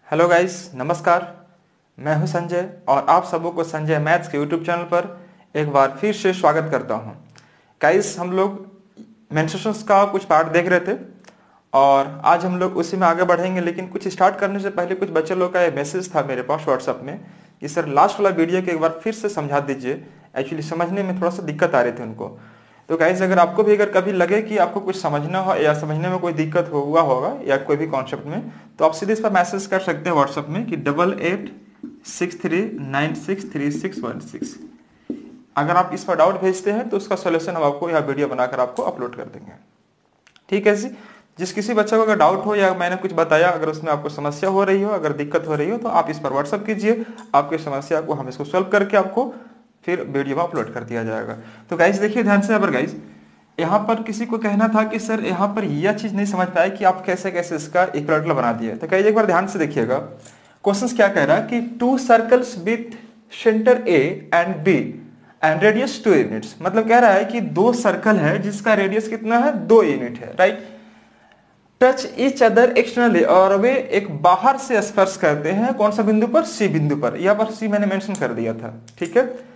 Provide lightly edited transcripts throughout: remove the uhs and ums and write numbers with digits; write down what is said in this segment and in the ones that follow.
Hello guys, नमस्कार। मैं हूं संजय और आप सबों को संजय मैथ्स के यूट्यूब चैनल पर एक बार फिर से स्वागत करता हूं। गाइस, हम लोग मेंस्ट्रुएशंस का कुछ पार्ट देख रहे थे और आज हम लोग उसी में आगे बढ़ेंगे। लेकिन कुछ स्टार्ट करने से पहले कुछ बच्चे लोग का एक मैसेज था मेरे पास व्हाट्सएप में कि सर लास्ट वाला वीडियो को एक बार फिर से समझा दीजिए। एक्चुअली समझने में थोड़ा सा दिक्कत आ रही थी उनको। तो गाइस, अगर आपको भी अगर कभी लगे कि आपको कुछ समझना हो या समझने में कोई दिक्कत हुआ होगा या कोई भी कॉन्सेप्ट में, तो आप सीधे इस पर मैसेज कर सकते हैं व्हाट्सएप में कि 8863963616। अगर आप इस पर डाउट भेजते हैं तो उसका सोल्यूशन हम आपको यह वीडियो बनाकर आपको अपलोड कर देंगे। ठीक है जी। जिस किसी बच्चे को अगर डाउट हो या मैंने कुछ बताया, अगर उसमें आपको समस्या हो रही हो, अगर दिक्कत हो रही हो, तो आप इस पर व्हाट्सएप कीजिए। आपकी समस्या को हम इसको सॉल्व करके आपको फिर वीडियो में अपलोड कर दिया जाएगा। तो गाइस देखिए ध्यान से। अगर गाइस यहाँ पर किसी को कहना था कि सर यहाँ पर यह चीज नहीं समझ पाए कि आप कैसे कैसे इसका इक्विलेटरल बना दिए, तो गाइस एक बार ध्यान से देखिएगा। क्वेश्चन क्या कह रहा है कि 2 circles with centre A and B and radius 2 units. मतलब कह रहा है कि 2 सर्कल है जिसका रेडियस कितना है, 2 यूनिट है, right. Touch each other externally, और वे एक बाहर से स्पर्श करते हैं। कौन सा बिंदु पर? सी बिंदु पर। यहाँ पर सी मैंने मेंशन कर दिया था, ठीक है।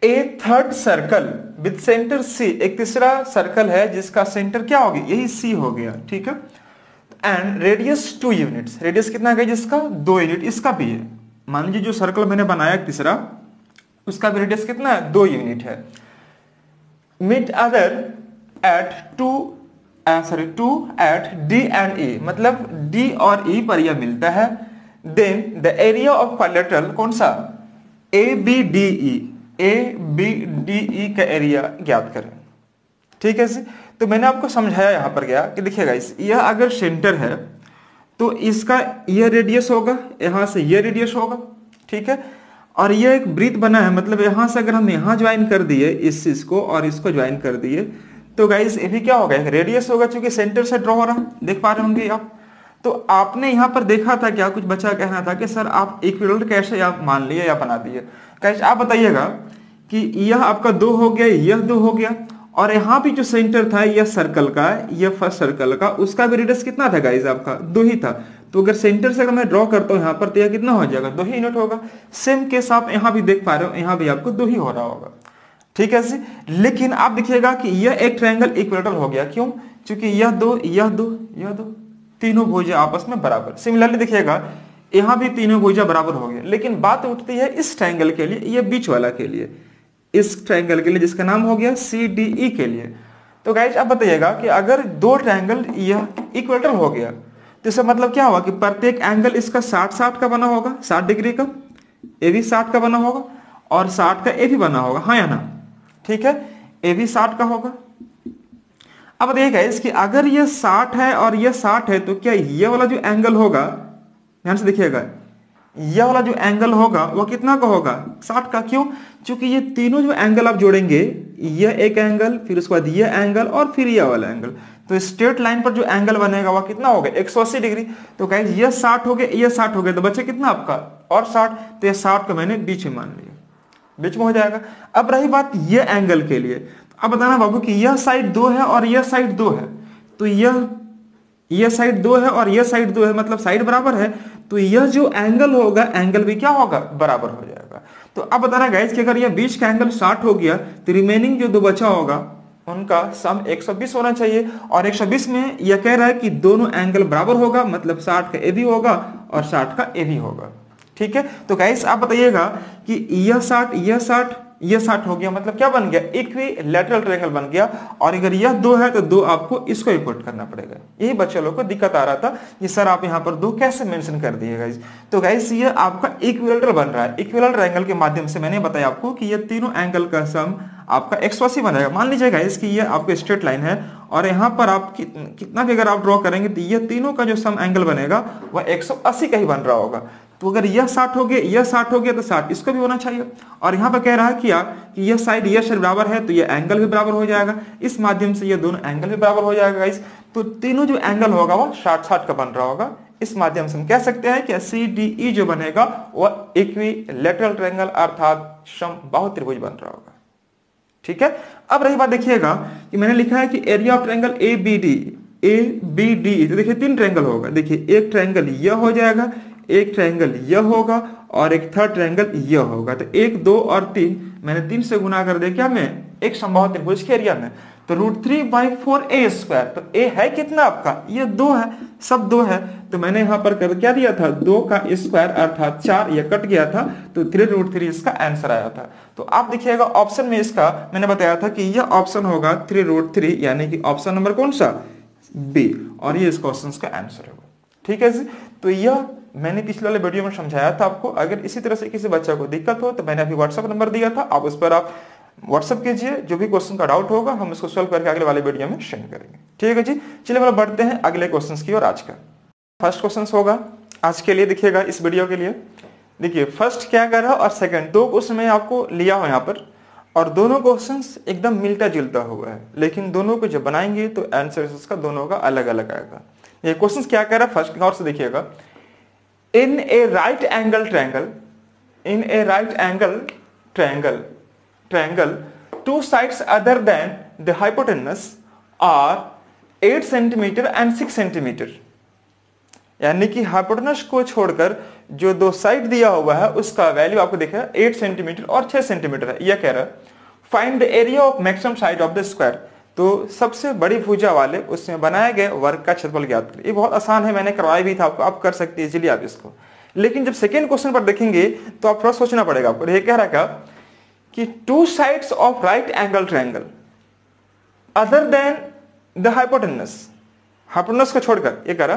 A third circle with centre C, एक तीसरा सर्कल है जिसका सेंटर क्या हो गया, यही सी हो गया, ठीक है। एंड रेडियस 2 यूनिट्स, रेडियस कितना है जिसका, 2 यूनिट। इसका भी है, मान लीजिए जो सर्कल मैंने बनाया तीसरा, उसका भी रेडियस कितना है, 2 यूनिट है। Meet other at 2 at D and E, मतलब डी और ई पर यह मिलता है। Then the area of quadrilateral कौन सा, A B D E, A B D E का एरिया ज्ञात करें। ठीक है जी। तो मैंने आपको समझाया यहां पर गया कि देखिएगा, यह अगर सेंटर है तो इसका यह रेडियस होगा, यहां से यह रेडियस होगा, ठीक है। और यह एक वृत्त बना है, मतलब यहां से अगर हम यहां ज्वाइन कर दिए इस चीज को और इसको ज्वाइन कर दिए तो गाइस ये भी क्या होगा, रेडियस होगा, क्योंकि सेंटर से ड्रॉ हो रहा है। देख पा रहे होंगे आप। तो आपने यहां पर देखा था क्या, कुछ बच्चा कहना था कि सर आप इक्विलेटरल कैसे आप मान लिए या बना दिए। गाइस आप बताइएगा कि यह आपका 2 हो गया, यह 2 हो गया, और यहां भी जो सेंटर था यह सर्कल का, यह फर्स्ट सर्कल का, उसका भी रेडियस कितना था गाइस, आपका 2 ही था। तो अगर सेंटर से अगर मैं ड्रॉ करता हूं यहां पर, तो यह कितना हो जाएगा, 2 ही यूनिट होगा। सेम केस आप यहां भी देख पा रहे हो, यहां भी आपको 2 ही हो रहा होगा, ठीक है जी। लेकिन आप देखिएगा कि यह एक ट्रायंगल इक्विलेटरल हो गया, क्यों? क्योंकि यह 2, यह 2, यह 2, तीनों भुजा आपस में बराबर। सिमिलरली देखिएगा यहां भी तीनों भुजा बराबर हो गए। लेकिन बात उठती है इस ट्रायंगल के लिए, यह बीच वाला के लिए, इस ट्रायंगल के लिए जिसका नाम हो गया CDE के लिए। तो गाइस आप बताइएगा कि अगर 2 ट्रायंगल यह इक्वेटर हो गया तो इसका मतलब क्या होगा कि प्रत्येक एंगल इसका 60-60 का बना होगा, 60 डिग्री का, ए भी 60 का बना होगा और 60 का ए भी बना होगा, हाँ या ना, ठीक है। ए भी 60 का होगा। अब देखिएगा इसकी, अगर यह 60 है और यह 60 है तो क्या यह वाला जो एंगल होगा, ध्यान से देखिएगा, यह वाला जो एंगल होगा वह कितना का होगा, 60 का। क्यों? क्योंकि ये तीनों जो एंगल आप जोड़ेंगे, यह एक एंगल, फिर उसके बाद यह एंगल और फिर यह वाला एंगल, तो स्ट्रेट लाइन पर जो एंगल बनेगा वह कितना होगा, 180 डिग्री। तो गाइस यह 60 हो गया, यह 60 हो गया, तो बचे कितना आपका, और 60। तो यह 60 को मैंने बीच में मान लिया, बीच में हो जाएगा। अब रही बात यह एंगल के लिए, अब बताना बाबू कि यह साइड 2 है और यह साइड 2 है, तो यह साइड 2 है और यह साइड 2 है, मतलब साइड बराबर है, तो यह जो एंगल होगा, एंगल भी क्या होगा, बराबर हो जाएगा। तो अब बताना गाइस कि अगर यह बीच का एंगल 60 हो गया तो रिमेनिंग जो 2 बचा होगा उनका सम 120 होना चाहिए। और 120 में यह कह रहा है कि दोनों एंगल बराबर होगा, मतलब 60 का ए भी होगा और 60 का ए भी होगा, ठीक है। तो गाइस आप बताइएगा कि यह 60, यह 60, यह 60 हो गया, मतलब क्या बन गया, इक्विलैटरल ट्रायंगल बन गया। और अगर यह 2 है तो 2 आपको इसको इक्वट करना पड़ेगा। यही बच्चे लोग को दिक्कत आ रहा था कि सर आप यहाँ पर 2 कैसे मेंशन कर दिए गाइस। तो गाइस ये आपका इक्विलैटरल बन रहा है। इक्विलैटरल ट्रायंगल के माध्यम से मैंने बताया आपको कि ये तीनों एंगल का सम आपका 180 बनेगा। मान लीजिए गाइस कि ये आपको स्ट्रेट लाइन है और यहाँ पर आप कितना भी अगर आप ड्रॉ करेंगे तो ये तीनों का जो सम एंगल बनेगा वह 180 का ही बन रहा होगा। तो अगर यह 60 हो गया, यह 60 हो गया, तो 60 इसको भी होना चाहिए। और यहाँ पर कह रहा है कि यह साइड बराबर है, तो यह एंगल भी बराबर हो जाएगा। इस माध्यम से ये दोनों एंगल भी बराबर हो जाएगा गाइस। तो तीनों जो एंगल होगा वो 60-60 का बन रहा होगा। इस माध्यम से हम कह सकते हैं कि CDE जो बनेगा वह इक्विलैटरल ट्रायंगल अर्थात समबाहु त्रिभुज बन रहा होगा, ठीक है। अब रही बात, देखिएगा कि मैंने लिखा है कि एरिया ऑफ ट्रायंगल ABD, तो देखिए 3 ट्रायंगल होगा। देखिए एक ट्रायंगल यह हो जाएगा, एक ट्रायंगल यह होगा और एक थर्ड ट्रायंगल यह होगा। तो 1, 2 और 3 मैंने 3 से गुना कर दिया क्या मैं एक समबाहु त्रिभुज के एरिया में। तो √3/4a²। तो a है कितना आपका, ये 2 है, सब 2 है। तो मैंने यहां पर कर क्या दिया था, 2 का स्क्वायर अर्थात 4, ये कट गया था तो 3√3 इसका आंसर आया था। तो आप देखिएगा ऑप्शन में इसका मैंने बताया था कि यह ऑप्शन होगा 3√3, यानी कि ऑप्शन नंबर कौन सा, बी, और ये इस क्वेश्चन का आंसर होगा। ठीक है जी। तो यह मैंने पिछले वाले वीडियो में समझाया था आपको। अगर इसी तरह से किसी बच्चे को दिक्कत हो तो मैंने अभी व्हाट्सएप नंबर दिया था, आप उस पर आप व्हाट्सएप कीजिए, जो भी क्वेश्चन का डाउट होगा हम उसको सॉल्व करके अगले वाले वीडियो में शेयर करेंगे। ठीक है जी। चलिए हम बढ़ते हैं अगले क्वेश्चन की और आज का फर्स्ट क्वेश्चन होगा आज के लिए। देखिएगा इस वीडियो के लिए, देखिए फर्स्ट क्या कर रहा है और सेकंड, 2 क्वेश्चन मैं आपको लिया हूं यहाँ पर, और दोनों क्वेश्चंस एकदम मिलता जुलता हुआ है, लेकिन दोनों को जब बनाएंगे तो आंसर इसका दोनों का अलग अलग आएगा। ये क्वेश्चन क्या कह रहा है फर्स्ट गौर से देखिएगा, in a right angle triangle 2 sides other than the hypotenuse are 8 centimetre and 6 centimetre. यानी कि हाइपोटेनस को छोड़कर जो 2 साइड दिया हुआ है उसका वैल्यू आपको देखा 8 सेंटीमीटर और 6 सेंटीमीटर है। यह कह रहा है find the area of maximum side of the square. तो सबसे बड़ी भुजा वाले उसमें बनाए गए वर्ग का क्षेत्रफल ज्ञात करें। ये बहुत आसान है, मैंने करवाया भी था आपको, आप कर सकते हैं इजीली आप इसको। लेकिन जब सेकेंड क्वेश्चन पर देखेंगे तो आप थोड़ा सोचना पड़ेगा आपको। ये कह रहा क्या कि 2 sides of right angle triangle other than the hypotenuse को छोड़कर ये कह रहा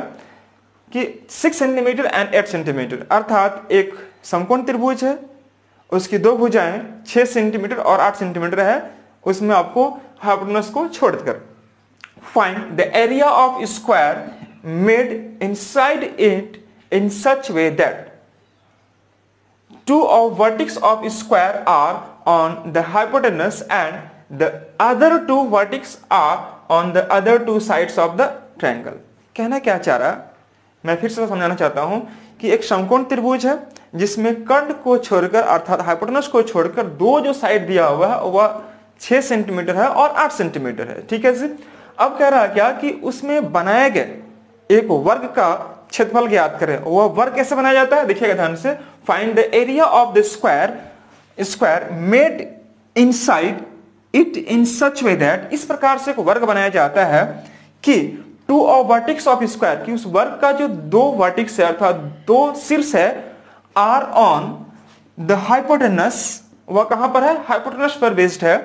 कि 6 सेंटीमीटर एंड 8 सेंटीमीटर, अर्थात एक समकोण त्रिभुज है, उसकी 2 भुजाएं 6 सेंटीमीटर और 8 सेंटीमीटर है, उसमें आपको हाइपोटेनस को छोड़कर find the area of square made inside it in such way that 2 of vertex of square are on the hypotenuse and the other 2 vertex are on the other 2 sides of the triangle। कहना क्या चाह रहा, मैं फिर से समझाना चाहता हूं कि एक समकोण त्रिभुज है जिसमें कर्ण को छोड़कर अर्थात हाइपोटेनस को छोड़कर 2 जो साइड दिया हुआ है वह 6 सेंटीमीटर है और 8 सेंटीमीटर है। ठीक है जी। अब कह रहा है क्या कि उसमें बनाए गए एक वर्ग का क्षेत्रफल ज्ञात करें। वह वर्ग कैसे बनाया जाता है, देखिएगा ध्यान से, find the area of the square made inside it in such way that, इस प्रकार से एक वर्ग बनाया जाता है कि 2 ऑफ वर्टेक्स ऑफ स्क्वायर, कि उस वर्ग का जो 2 वर्टेक्स है अर्थात 2 शीर्ष है, आर ऑन द हाइपोटेनस, वह कहां पर है, हाइपोटेनस पर बेस्ड है,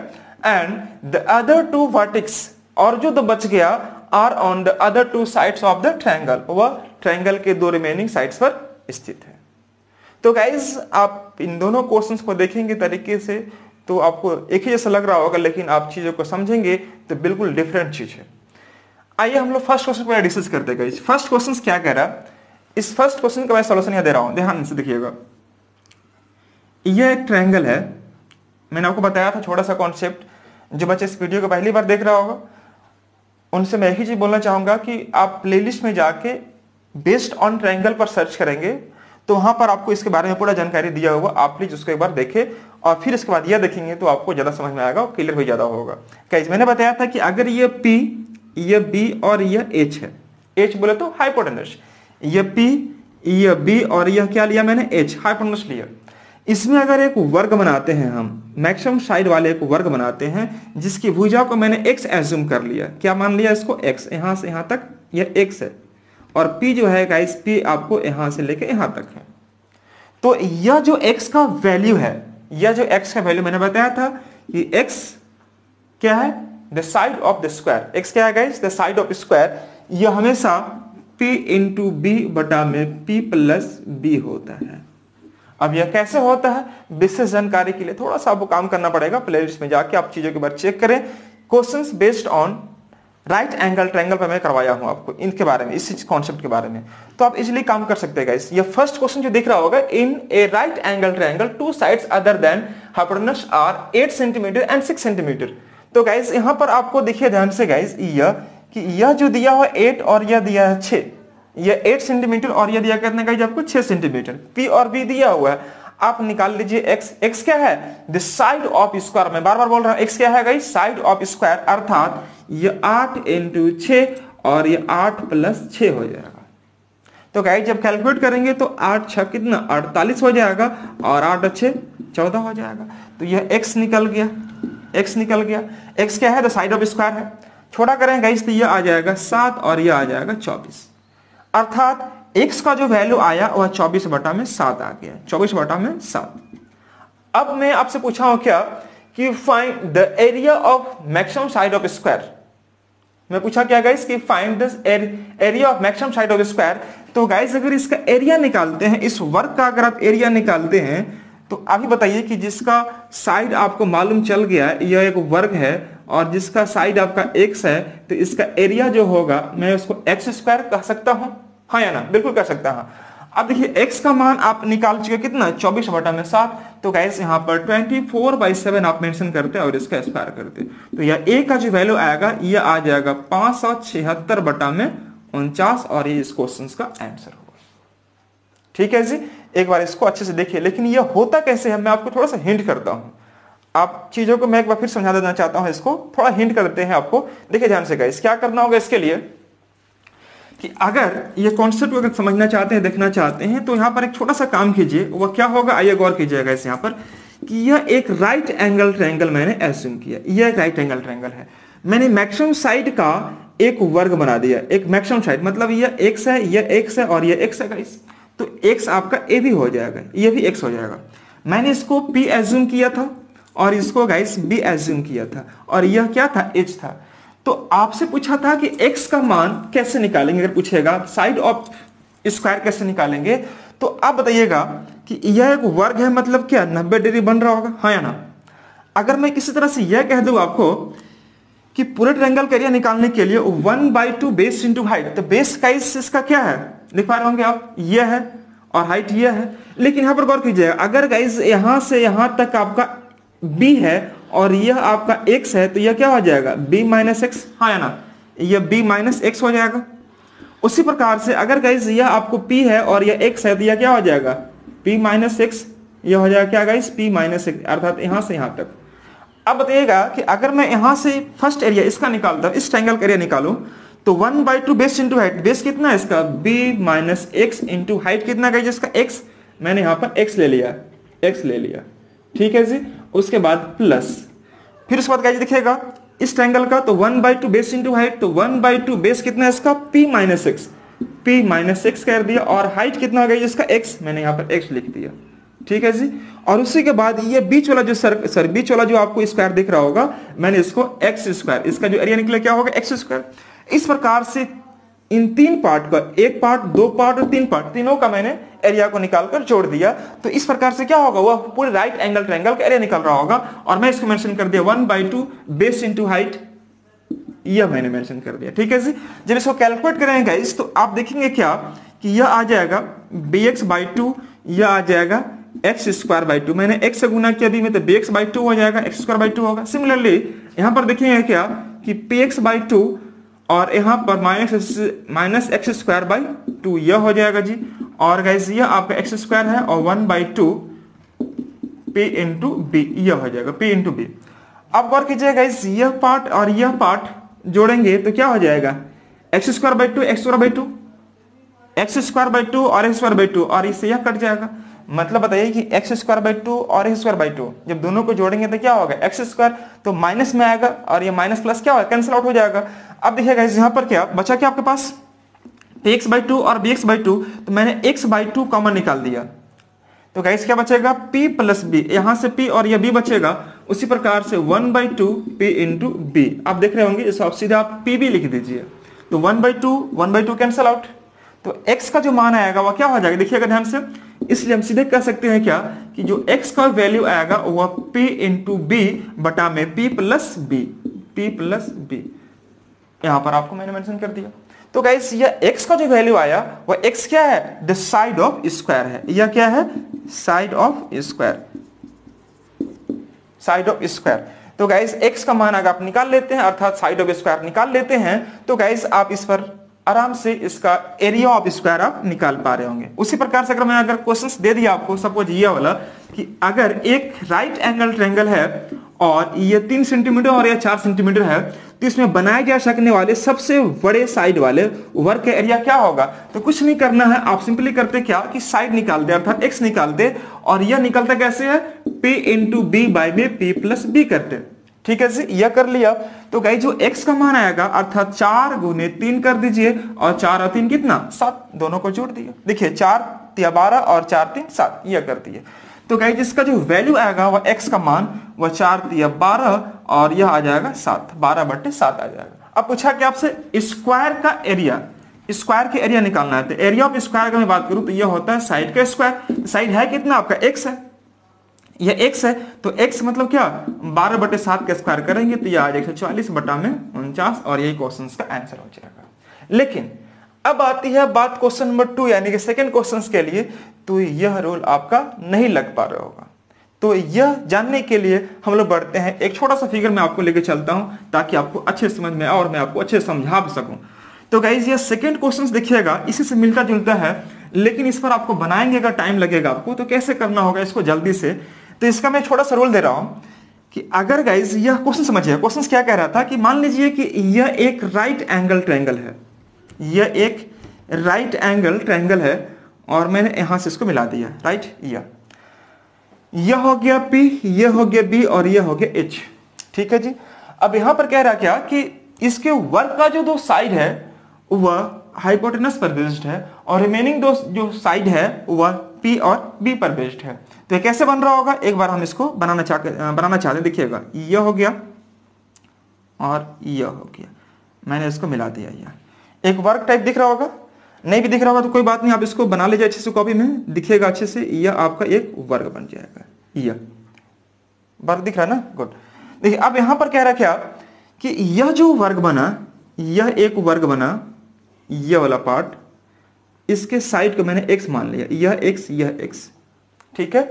एंड द अदर 2 वर्टेक्स, और जो 2 बच गया, are on the other 2 sides of the triangle, वह ट्रायंगल के 2 रिमेनिंग साइड्स पर स्थित है। तो गाइज आप इन दोनों क्वेश्चंस को देखेंगे तरीके से तो आपको एक ही जैसा लग रहा होगा, लेकिन आप चीजों को समझेंगे तो बिल्कुल डिफरेंट चीज है। आइए हम लोग फर्स्ट क्वेश्चन पर डिस्कस करते हैं गाइज। फर्स्ट क्वेश्चन क्या कह रहा, इस फर्स्ट क्वेश्चन का मैं सॉल्यूशन यहां दे रहा हूं, ध्यान से देखिएगा। यह एक ट्रायंगल है, मैंने आपको बताया था छोटा सा कॉन्सेप्ट, जो बच्चे इस वीडियो को पहली बार देख रहा होगा उनसे मैं एक ही चीज बोलना चाहूंगा कि आप प्लेलिस्ट में जाके बेस्ड ऑन ट्रायंगल पर सर्च करेंगे तो वहां पर आपको इसके बारे में पूरा जानकारी दिया होगा, आप प्लीज उसको एक बार देखें और फिर इसके बाद यह देखेंगे तो आपको ज्यादा समझ में आएगा और क्लियर भी ज्यादा होगा। गाइस मैंने बताया था कि अगर ये P, ये B और यह H है, H बोले तो हाइपोटेनस, ये P, ये B और यह क्या लिया मैंने, H, हाइपोटेनस लिया। इसमें अगर एक वर्ग बनाते हैं हम, मैक्सिमम साइड वाले एक वर्ग बनाते हैं जिसकी भुजा को मैंने x एज्यूम कर लिया, क्या मान लिया इसको, x, यहां से यहां तक यह x है, और P जो है गाइस, P आपको यहां से लेके यहां तक है। तो यह जो x का वैल्यू है, यह जो x का वैल्यू मैंने बताया था कि x क्या है, the side of the square, x क्या है guys, the side of square, यह हमेशा P इंटू बी बटा में P प्लस बी होता है। अब यह कैसे होता है, विशेष जानकारी के लिए थोड़ा सा आपको काम करना पड़ेगा, प्लेलिस्ट में जाके आप चीजों के बारे चेक करें। Questions based on right angle triangle पर मैं करवाया हूं आपको इनके बारे में, इस कॉन्सेप्ट के बारे में, तो आप इजीली काम कर सकते हैं गाइस। ये फर्स्ट क्वेश्चन जो दिख रहा होगा, in a right angle triangle 2 sides other than hypotenuse are 8 centimetre and 6 centimetre. तो गाइस यहां पर आपको देखिए ध्यान से गाइस, यह जो दिया हुआ 8 और यह दिया है 6, यह 8 सेंटीमीटर और यह दिया कितना गाइस आपको 6 सेंटीमीटर, P और B दिया हुआ है, आप निकाल लीजिए x क्या है, द साइड ऑफ स्क्वायर, मैं बार बार बोल रहा हूं x क्या है गाइस, साइड ऑफ स्क्वायर, अर्थात ये 8 इंटू 6 और ये 8 प्लस 6 हो जाएगा। तो गाइस जब कैलकुलेट करेंगे तो 8 6 कितना 48 हो जाएगा और 8 अच्छे 14 हो जाएगा। तो यह x निकल गया, x निकल गया। x क्या है? द साइड ऑफ स्क्वायर है। छोटा करें गाइस तो यह आ जाएगा 7 और यह आ जाएगा 24, अर्थात x का जो वैल्यू आया वह 24/7 आ गया, 24/7। अब मैं आपसे पूछा हूं क्या कि find the area of maximum side of square. मैं पूछा क्या गाइस कि find the area of maximum side of square. तो गाइस अगर इसका एरिया निकालते हैं, इस वर्ग का अगर आप एरिया निकालते हैं तो अभी बताइए कि जिसका साइड आपको मालूम चल गया यह एक वर्ग है और जिसका साइड आपका x है तो इसका एरिया जो होगा मैं उसको x² कह सकता हूं, हाँ या ना? बिल्कुल कह सकता हूं। अब देखिए x का मान आप निकाल चुके कितना 24/7। तो गाइस यहाँ पर 24/7 आप मेंशन करते हैं और इसका स्क्वायर करते तो यह a का जो वैल्यू आएगा यह आ जाएगा 579/49 और ये इस क्वेश्चन का आंसर होगा। ठीक है जी, एक बार इसको अच्छे से देखिए। लेकिन यह होता कैसे है मैं आपको थोड़ा सा हिंट करता हूं। आप चीजों को मैं एक बार फिर समझा देना चाहता हूं, इसको थोड़ा हिंट करते हैं आपको। देखिए ध्यान से गाइस, क्या करना होगा इसके लिए कि अगर ये कॉन्सेप्ट को अगर समझना चाहते हैं, देखना चाहते हैं तो यहाँ पर एक छोटा सा काम कीजिए। वह क्या होगा आइए गौर कीजिएगा इस यहाँ पर कि यह एक राइट एंगल ट्रायंगल मैंने एज्यूम किया। यह एक राइट एंगल ट्रायंगल है। मैंने मैक्सिमम साइड का एक वर्ग बना दिया। एक मैक्सिमम साइड मतलब यह x है, यह x है और यह x है गाइस। तो x आपका a भी हो जाएगा, यह भी x हो जाएगा। मैंने इसको p एज्यूम किया था और इसको गाइस b एज्यूम किया था और यह क्या था h था। तो आपसे पूछा था कि x का मान कैसे निकालेंगे, अगर पूछेगा साइड ऑफ स्क्वायर कैसे निकालेंगे तो आप बताइएगा कि यह एक वर्ग है मतलब क्या 90 डिग्री बन रहा होगा, हाँ या ना? अगर मैं किसी तरह से यह कह दूं आपको कि पूरे ट्रायंगल का एरिया निकालने के लिए 1/2 बेस इंटू हाइट, तो बेस का इसका क्या है लिख पा रहे होंगे आप, यह है और हाइट यह है। लेकिन यहां पर गौर कीजिएगा, अगर गाइस यहां से यहां तक आपका b है और यह आपका x है तो यह क्या हो जाएगा b - x, हाँ या ना? यह b - x हो जाएगा। उसी प्रकार से अगर गाइस यह आपको p है और यह x है तो यह क्या हो जाएगा p - x, यह हो जाएगा क्या गाइस p - x, अर्थात यहां से यहां तक। अब बताइएगा कि अगर मैं यहां से फर्स्ट एरिया इसका निकालता हूं, इस ट्रायंगल का एरिया निकालूं तो 1/2 बेस इंटू हाइट, बेस कितना है इसका b - x इंटू हाइट कितना गाइस इसका x, मैंने यहां पर x ले लिया, x ले लिया। ठीक है जी, उसके बाद प्लस, फिर उसके बाद गाइस दिखेगा इस ट्रायंगल का तो 1/2 बेस इंटू हाइट, तो 1/2 बेस कितना है इसका p - x कर दिया और हाइट कितना हो गया इसका x, मैंने यहां पर x लिख दिया। ठीक है जी, और उसी के बाद ये बीच वाला जो बीच वाला जो आपको स्क्वायर दिख रहा होगा मैंने इसको x², इसका जो एरिया निकला क्या होगा x²। इस प्रकार से इन तीन पार्ट का, एक पार्ट, दो पार्ट और तीन पार्ट, तीनों का मैंने एरिया को निकालकर जोड़ दिया। तो इस प्रकार से क्या होगा वह पूरे राइट एंगल ट्रायंगल का एरिया निकल रहा होगा और मैं इसको मेंशन कर दिया 1/2 बेस इंटू हाइट, यह मैंने मेंशन कर दिया। ठीक है जी, जब इसको कैलकुलेट करेंगे गाइस तो आप देखेंगे क्या कि यह आ जाएगा bx/2, यह आ जाएगा x²/2, मैंने x से गुना किया में तो bx/2 हो जाएगा, x²/2 होगा। सिमिलरली यहां पर देखेंगे क्या कि px/2 और यहां पर -x²/2 यह हो जाएगा जी, और गाइस यह आपका x² है और 1/2 p इंटू b, यह हो जाएगा p इंटू b। अब गौर कीजिए गाइस, यह पार्ट और यह पार्ट जोड़ेंगे तो क्या हो जाएगा x²/2 x²/2, x²/2 और x²/2 और इससे यह कट जाएगा। मतलब बताइए कि x²/2 और x²/2 जब दोनों को जोड़ेंगे तो क्या होगा x², तो माइनस में आएगा और ये माइनस प्लस क्या होगा कैंसिल आउट हो जाएगा। अब देखिएगा यहाँ पर क्या बचा, क्या आपके पास px/2 और bx/2, तो मैंने x/2 कॉमन निकाल दिया तो गाइस क्या बचेगा p प्लस b, यहां से p और ये b बचेगा। उसी प्रकार से 1/2 p इंटू b, आप देख रहे होंगे इस सीधा आप p भी लिख दीजिए तो 1/2 कैंसिल आउट, तो x का जो मान आएगा वह क्या हो जाएगा देखिएगा ध्यान से। इसलिए हम सीधे कह सकते हैं क्या कि जो x का वैल्यू आएगा वह p इंटू b बटा में p प्लस b, यहां पर आपको मैंने मेंशन कर दिया। तो गाइस यह x का जो वैल्यू आया वह x क्या है द साइड ऑफ स्क्वायर है, यह क्या है साइड ऑफ स्क्वायर। तो गाइस x का मान अगर आप निकाल लेते हैं अर्थात साइड ऑफ स्क्वायर निकाल लेते हैं तो गाइस आप इस पर आराम से इसका एरिया ऑफ स्क्वायर आप निकाल पा रहे होंगे। उसी प्रकार से अगर क्वेश्चंस दे दिया आपको सपोज ये वाला कि अगर एक राइट एंगल ट्रायंगल है और ये 3 सेंटीमीटर और ये 4 सेंटीमीटर है तो इसमें बनाए जा सकने वाले सबसे बड़े साइड वाले वर्ग का एरिया क्या होगा? तो कुछ नहीं करना है, आप सिंपली करते क्या कि साइड निकाल दे, अर्थात x निकाल दे, और यह निकलता कैसे है? p इंटू बी बाई में p प्लस बी करते। ठीक है जी, यह कर लिया। तो गाइस जो x का मान आएगा अर्थात 4 गुने 3 कर दीजिए, और 4 और 3 कितना? 7, दोनों को जोड़ दिया। देखिए 4 या 12 और 4 3 7, यह कर दिए। तो गाइस इसका जो वैल्यू आएगा वह x का मान वह 4 या 12 और यह आ जाएगा 7, 12/7 आ जाएगा। अब पूछा कि आपसे स्क्वायर का एरिया, स्क्वायर के एरिया निकालना है। तो एरिया ऑफ स्क्वायर का मैं बात करूं तो यह होता है साइड का स्क्वायर। साइड है कितना आपका? x है, यह x है, तो x मतलब क्या? 12/7 का स्क्वायर करेंगे तो यह आ जाएगा 140/49, और यही क्वेश्चन का आंसर हो जाएगा। लेकिन अब आती है बात क्वेश्चन नंबर 2 यानी कि सेकंड क्वेश्चन के लिए, तो यह रूल आपका नहीं लग पा रहा होगा। तो यह जानने के लिए हम लोग बढ़ते हैं, एक छोटा सा फिगर मैं आपको लेके चलता हूं ताकि आपको अच्छे समझ में आए और मैं आपको अच्छे समझा भी सकूं। तो गाइज ये सेकंड क्वेश्चन देखिएगा, इसी से मिलता जुलता है, लेकिन इस पर आपको बनाएंगे अगर टाइम लगेगा आपको, तो कैसे करना होगा इसको जल्दी से। तो इसका मैं छोटा सा रूल दे रहा हूं कि अगर गाइज यह क्वेश्चन समझिए, क्वेश्चन क्या कह रहा था कि मान लीजिए कि यह एक राइट एंगल ट्रायंगल है, यह एक राइट एंगल ट्रायंगल है, और मैंने यहां से इसको मिला दिया, राइट। यह हो गया P, यह हो गया B और यह हो गया H। ठीक है जी। अब यहां पर कह रहा क्या कि इसके वर्ग का जो दो साइड है वह हाइपोटेनस पर बेस्ड है, और रिमेनिंग दो जो साइड है वह P और B पर बेस्ड है। तो ये कैसे बन रहा होगा, एक बार हम इसको बनाना चाहते हैं। देखिएगा यह हो गया और यह हो गया, मैंने इसको मिला दिया। यह एक वर्ग टाइप दिख रहा होगा, नहीं भी दिख रहा होगा तो कोई बात नहीं, आप इसको बना लीजिए अच्छे से, कॉपी में दिखेगा अच्छे से। यह आपका एक वर्ग बन जाएगा, यह वर्ग दिख रहा है ना, गुड। देखिए अब यहां पर कह रहा क्या कि यह जो वर्ग बना, यह एक वर्ग बना, यह वाला पार्ट, इसके साइड को मैंने x मान लिया, यह x यह x। ठीक है,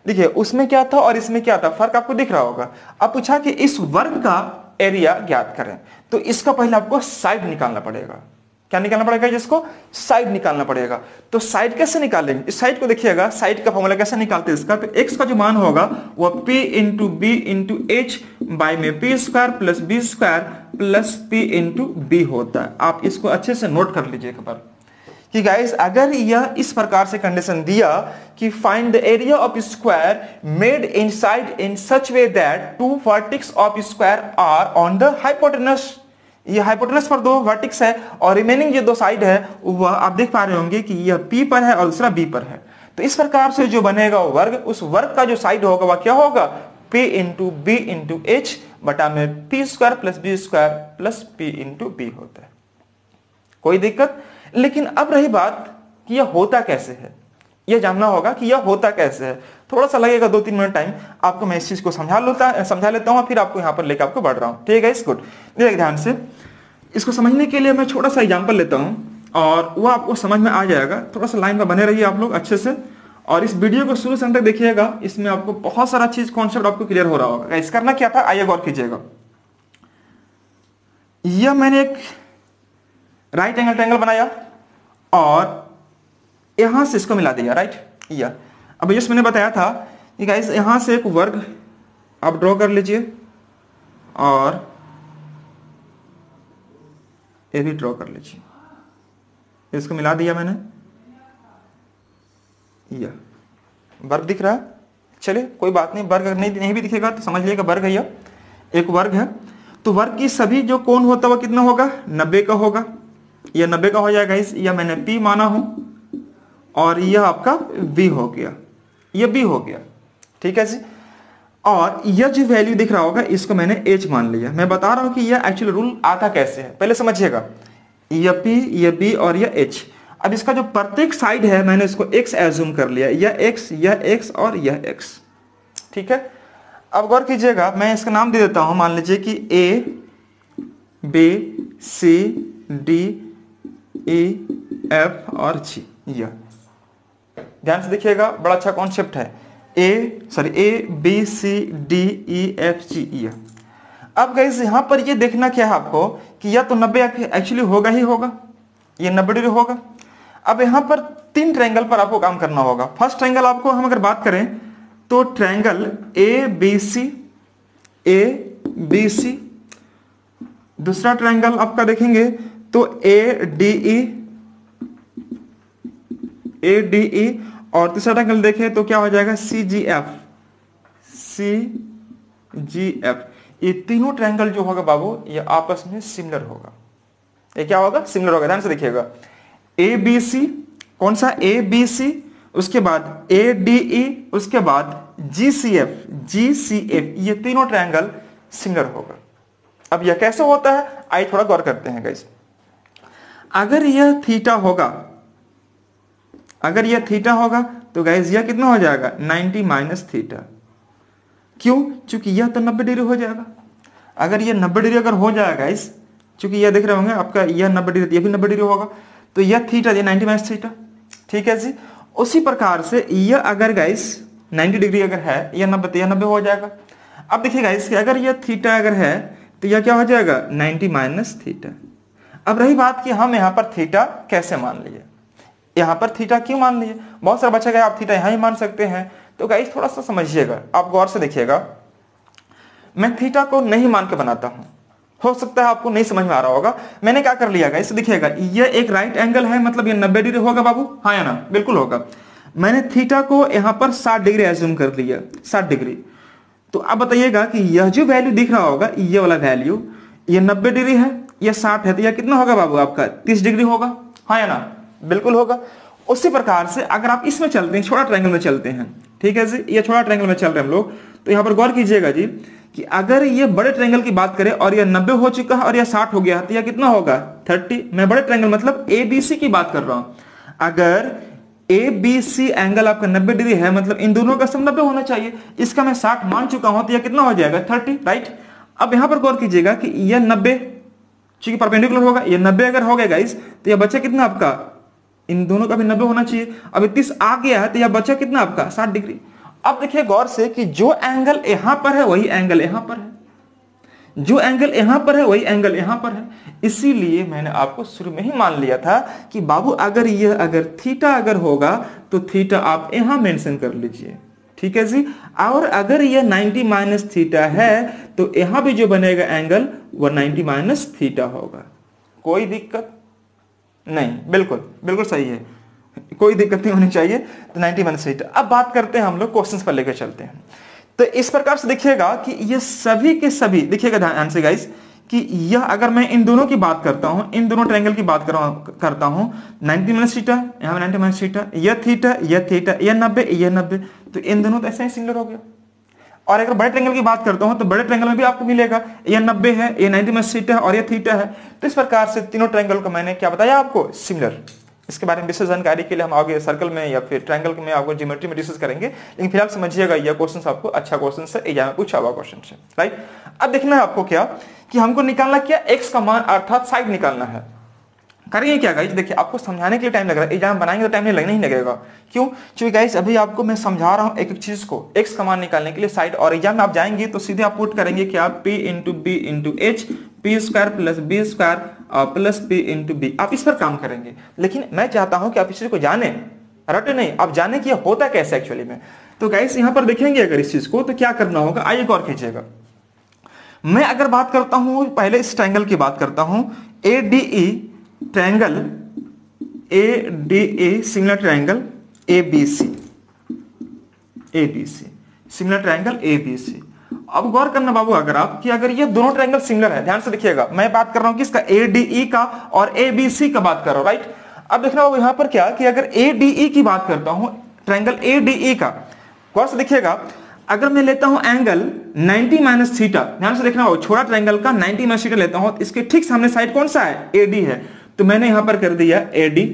देखिए उसमें क्या था और इसमें क्या था, फर्क आपको दिख रहा होगा। अब पूछा कि इस वर्ग का एरिया ज्ञात करें, तो इसका पहले आपको साइड निकालना पड़ेगा। क्या निकालना पड़ेगा? जिसको साइड निकालना पड़ेगा। तो साइड कैसे निकालेंगे? इस साइड को देखिएगा, साइड का फॉर्मूला कैसे निकालते हैं इसका, तो x का जो मान होगा वह p into B into H by में p square plus B square plus p into B होता है। आप इसको अच्छे से नोट कर लीजिए एक बार कि गाइस अगर यह इस प्रकार से कंडीशन दिया कि find the area of square made inside in such way that two vertex of square are on the hypotenuse, ये हाइपोटेनस पर दो वर्टेक्स है और रिमेनिंग ये दो साइड है वह आप देख पा रहे होंगे कि यह P पर है और दूसरा B पर है। तो इस प्रकार से जो बनेगा वर्ग, उस वर्ग का जो साइड होगा वह क्या होगा? P into B into H बटा में P square plus B square plus P into B होता है। कोई दिक्कत? लेकिन अब रही बात कि यह होता कैसे है, यह जानना होगा कि यह होता कैसे है। थोड़ा सा लगेगा 2-3 मिनट टाइम आपको, मैं इस चीज को समझा लेता हूं, फिर आपको यहां पर लेकर आपको बढ़ रहा हूं। ठीक है, इस गुड। देखिए ध्यान से, इसको समझने के लिए मैं छोटा सा एग्जांपल लेता हूं और वो आपको समझ में आ जाएगा। थोड़ा सा लाइन में बने रहिए आप लोग अच्छे से, और इस वीडियो को शुरू से अंत तक देखिएगा, इसमें आपको बहुत सारा चीज कॉन्सेप्ट आपको क्लियर हो रहा होगा। इस करना क्या था, आइए गौर कीजिएगा। यह मैंने एक राइट एंगल ट्रायंगल बनाया और यहां से इसको मिला दिया, राइट। यह अब जैसे मैंने बताया था कि गाइस यहां से एक वर्ग आप ड्रॉ कर लीजिए और ये भी ड्रॉ कर लीजिए, इसको मिला दिया मैंने, यह वर्ग दिख रहा है। चलिए कोई बात नहीं, वर्ग नहीं भी दिखेगा तो समझ लीजिएगा वर्ग है, यह एक वर्ग है। तो वर्ग की सभी जो कोण होता है वह कितना होगा? 90 का होगा। यह 90 का हो जाएगा। यह मैंने P माना हूं और यह आपका V हो गया, यह B हो गया। ठीक है जी। और यह जो वैल्यू दिख रहा होगा इसको मैंने H मान लिया। मैं बता रहा हूं कि यह एक्चुअल रूल आता कैसे है, पहले समझिएगा। यह P, यह B और यह H। अब इसका जो प्रत्येक साइड है मैंने इसको X एज्यूम कर लिया, यह X, यह X और यह X। ठीक है, अब गौर कीजिएगा, मैं इसका नाम दे देता हूं, मान लीजिए कि A, B, C, D, E, F और G। यह ध्यान से देखिएगा, बड़ा अच्छा कॉन्सेप्ट है। A, B, C, D, E, F, G। यह अब गाइस यहां पर ये देखना क्या है आपको कि यह तो 90 एक्चुअली होगा ही होगा, ये 90 डिग्री होगा। अब यहां पर 3 ट्रायंगल पर आपको काम करना होगा। फर्स्ट ट्रायंगल आपको हम अगर बात करें तो ट्रायंगल A B C, दूसरा ट्रायंगल आपका देखेंगे तो ADE और तीसरा ट्रायंगल देखें तो क्या हो जाएगा CGF। ये तीनों ट्रायंगल जो होगा बाबू ये आपस में सिमिलर होगा। ये क्या होगा? सिमिलर होगा। ध्यान से देखिएगा, ABC, कौन सा? ABC, उसके बाद ADE, उसके बाद GCF, ये तीनों ट्रायंगल सिमिलर होगा। अब यह कैसे होता है आइए थोड़ा गौर करते हैं गाइस। अगर यह थीटा होगा तो गाइस यह कितना हो जाएगा? 90 माइनस थीटा। क्यों? चूंकि यह तो 90 डिग्री हो जाएगा। अगर यह 90 डिग्री अगर हो जाएगा गाइस, चूंकि यह देख रहे होंगे आपका यह 90 डिग्री, यह भी 90 डिग्री होगा, तो यह थीटा, ये 90 माइनस थीटा। ठीक है जी। उसी प्रकार से यह अगर गाइस 90 डिग्री अगर है, यह 90 तो यह 90 हो जाएगा। अब देखिए गाइस कि अगर यह थीटा अगर है तो यह क्या हो जाएगा? 90 माइनस थीटा। अब रही बात कि हम यहाँ पर थीटा कैसे मान लिए, यहाँ पर थीटा क्यों मान लिए? बहुत सारे बच्चे गए आप थीटा यहाँ ही मान सकते हैं। तो गाइस थोड़ा सा समझिएगा, आप गौर से देखिएगा। मैं थीटा को नहीं मान के बनाता हूं, हो सकता है आपको नहीं समझ में आ रहा होगा। मैंने क्या कर लिया गाइस, देखिएगा ये एक राइट एंगल है, मतलब ये 90 डिग्री होगा बाबू, हाँ या ना? बिल्कुल होगा। मैंने थीटा को यहाँ पर 60 डिग्री एज्यूम कर लिया, 60 डिग्री। तो अब बताइएगा कि यह जो वैल्यू दिख रहा होगा, ये वाला वैल्यू, ये 90 डिग्री है, ये 60 है, तो यह कितना होगा बाबू आपका? 30 डिग्री होगा, हाँ या ना? बिल्कुल होगा। उसी प्रकार से अगर आप इसमें चलते हैं, छोटा ट्रायंगल में चलते हैं, ठीक है जी, ये छोटा ट्रायंगल में चल रहे हैं हम लोग, तो यहाँ पर गौर कीजिएगा जी कि अगर ये बड़े ट्रायंगल की बात करें और ये 90 हो चुका है और ये 60 हो गया तो यह कितना होगा? 30। मैं बड़े ट्रायंगल मतलब ABC की बात कर रहा हूं। अगर ABC एंगल आपका 90 डिग्री है, मतलब इन दोनों का सम 90 होना चाहिए। इसका मैं 60 मान चुका हूं तो यह कितना हो जाएगा? 30, राइट। अब यहां पर गौर कीजिएगा कि यह 90 चूंकि परपेंडिकुलर होगा, ये 90 अगर हो गया गाइस तो यह बचा कितना आपका? इन दोनों का भी 90 होना चाहिए। अब 30 आ गया है तो यह बचा कितना आपका? 60 डिग्री। अब देखिए गौर से कि जो एंगल यहां पर है वही एंगल यहां पर है, जो एंगल यहां पर है वही एंगल यहां पर है। इसीलिए मैंने आपको शुरू में ही मान लिया था कि बाबू अगर थीटा अगर होगा तो थीटा आप यहां मेंशन कर लीजिए, ठीक है जी। और अगर यह 90 माइनस थीटा है तो यहां भी जो बनेगा एंगल वह 90 माइनस थीटा होगा। कोई दिक्कत नहीं, बिल्कुल सही है, कोई दिक्कत नहीं होनी चाहिए। तो 90 माइनस थीटा। अब बात करते हैं हम लोग क्वेश्चंस पर लेकर चलते हैं। तो इस प्रकार से देखिएगा कि ये सभी के सभी, देखिएगा ध्यान से गाइस कि यह अगर मैं इन दोनों की बात करता हूं, इन दोनों ट्रायंगल की बात करता हूं, 90 माइनस थीटा, यहां 90 माइनस थीटा, यह थीटा, यह थीटा, यह 90, यह 90, तो इन दोनों तो ऐसे ही सिमिलर हो गया। और अगर बड़े ट्रायंगल की बात करता हूं तो बड़े ट्रायंगल में भी आपको मिलेगा यह 90 है, यह 90 माइनस थीटा है और यह थीटा है। तो इस प्रकार से तीनों ट्रायंगल को मैंने क्या बताया आपको? सिमिलर। इसके बारे में विशेष जानकारी के लिए हम आगे सर्कल में या फिर ट्रायंगल में आपको ज्योमेट्री में डिस्कस करेंगे, लेकिन फिलहाल समझिएगा यह क्वेश्चन आपको अच्छा क्वेश्चन है, एग्जाम में पूछा हुआ क्वेश्चन है, राइट। अब देखना है आपको क्या कि हमको निकालना क्या? एक्स का मान अर्थात साइड निकालना है। करेंगे क्या गाइस? देखिए आपको समझाने के लिए टाइम लग रहा है, एग्जाम बनाएंगे तो टाइम नहीं लगेगा। क्यों? क्योंकि गाइस अभी आपको मैं समझा रहा हूं एक एक चीज को, एक्स का मान निकालने के लिए साइड, और एग्जाम में आप जाएंगे तो सीधे आप पुट करेंगे क्या? P into B into H, P square plus B square plus P into B. आप इस पर काम करेंगे, लेकिन मैं चाहता हूं कि आप इस चीज को जाने, रटे नहीं, आप जाने कि होता कैसे एक्चुअली में। तो गाइस यहां पर देखेंगे अगर इस चीज को तो क्या करना होगा, आइए गौर कीजिएगा। मैं अगर बात करता हूं पहले इस ट्रायंगल की बात करता हूं, ADE triangle, ADE similar triangle ABC, similar triangle ABC। अब गौर करना बाबू अगर आप कि अगर ये दोनों ट्रायंगल सिमिलर है, ध्यान से देखिएगा, मैं बात कर रहा हूं किसका? ADE का और ABC का बात कर रहा हूं, राइट। अब देखना बाबू यहां पर क्या कि अगर ADE की बात करता हूं, ट्रायंगल ADE का, गौर से देखिएगा, अगर मैं लेता हूं एंगल 90 माइनस थीटा, ध्यान से देखना बाबू, छोटा ट्रायंगल का 90 माइनस थीटा लेता हूं, इसके ठीक सामने साइड कौन सा है? AD है, तो मैंने यहां पर कर दिया AD,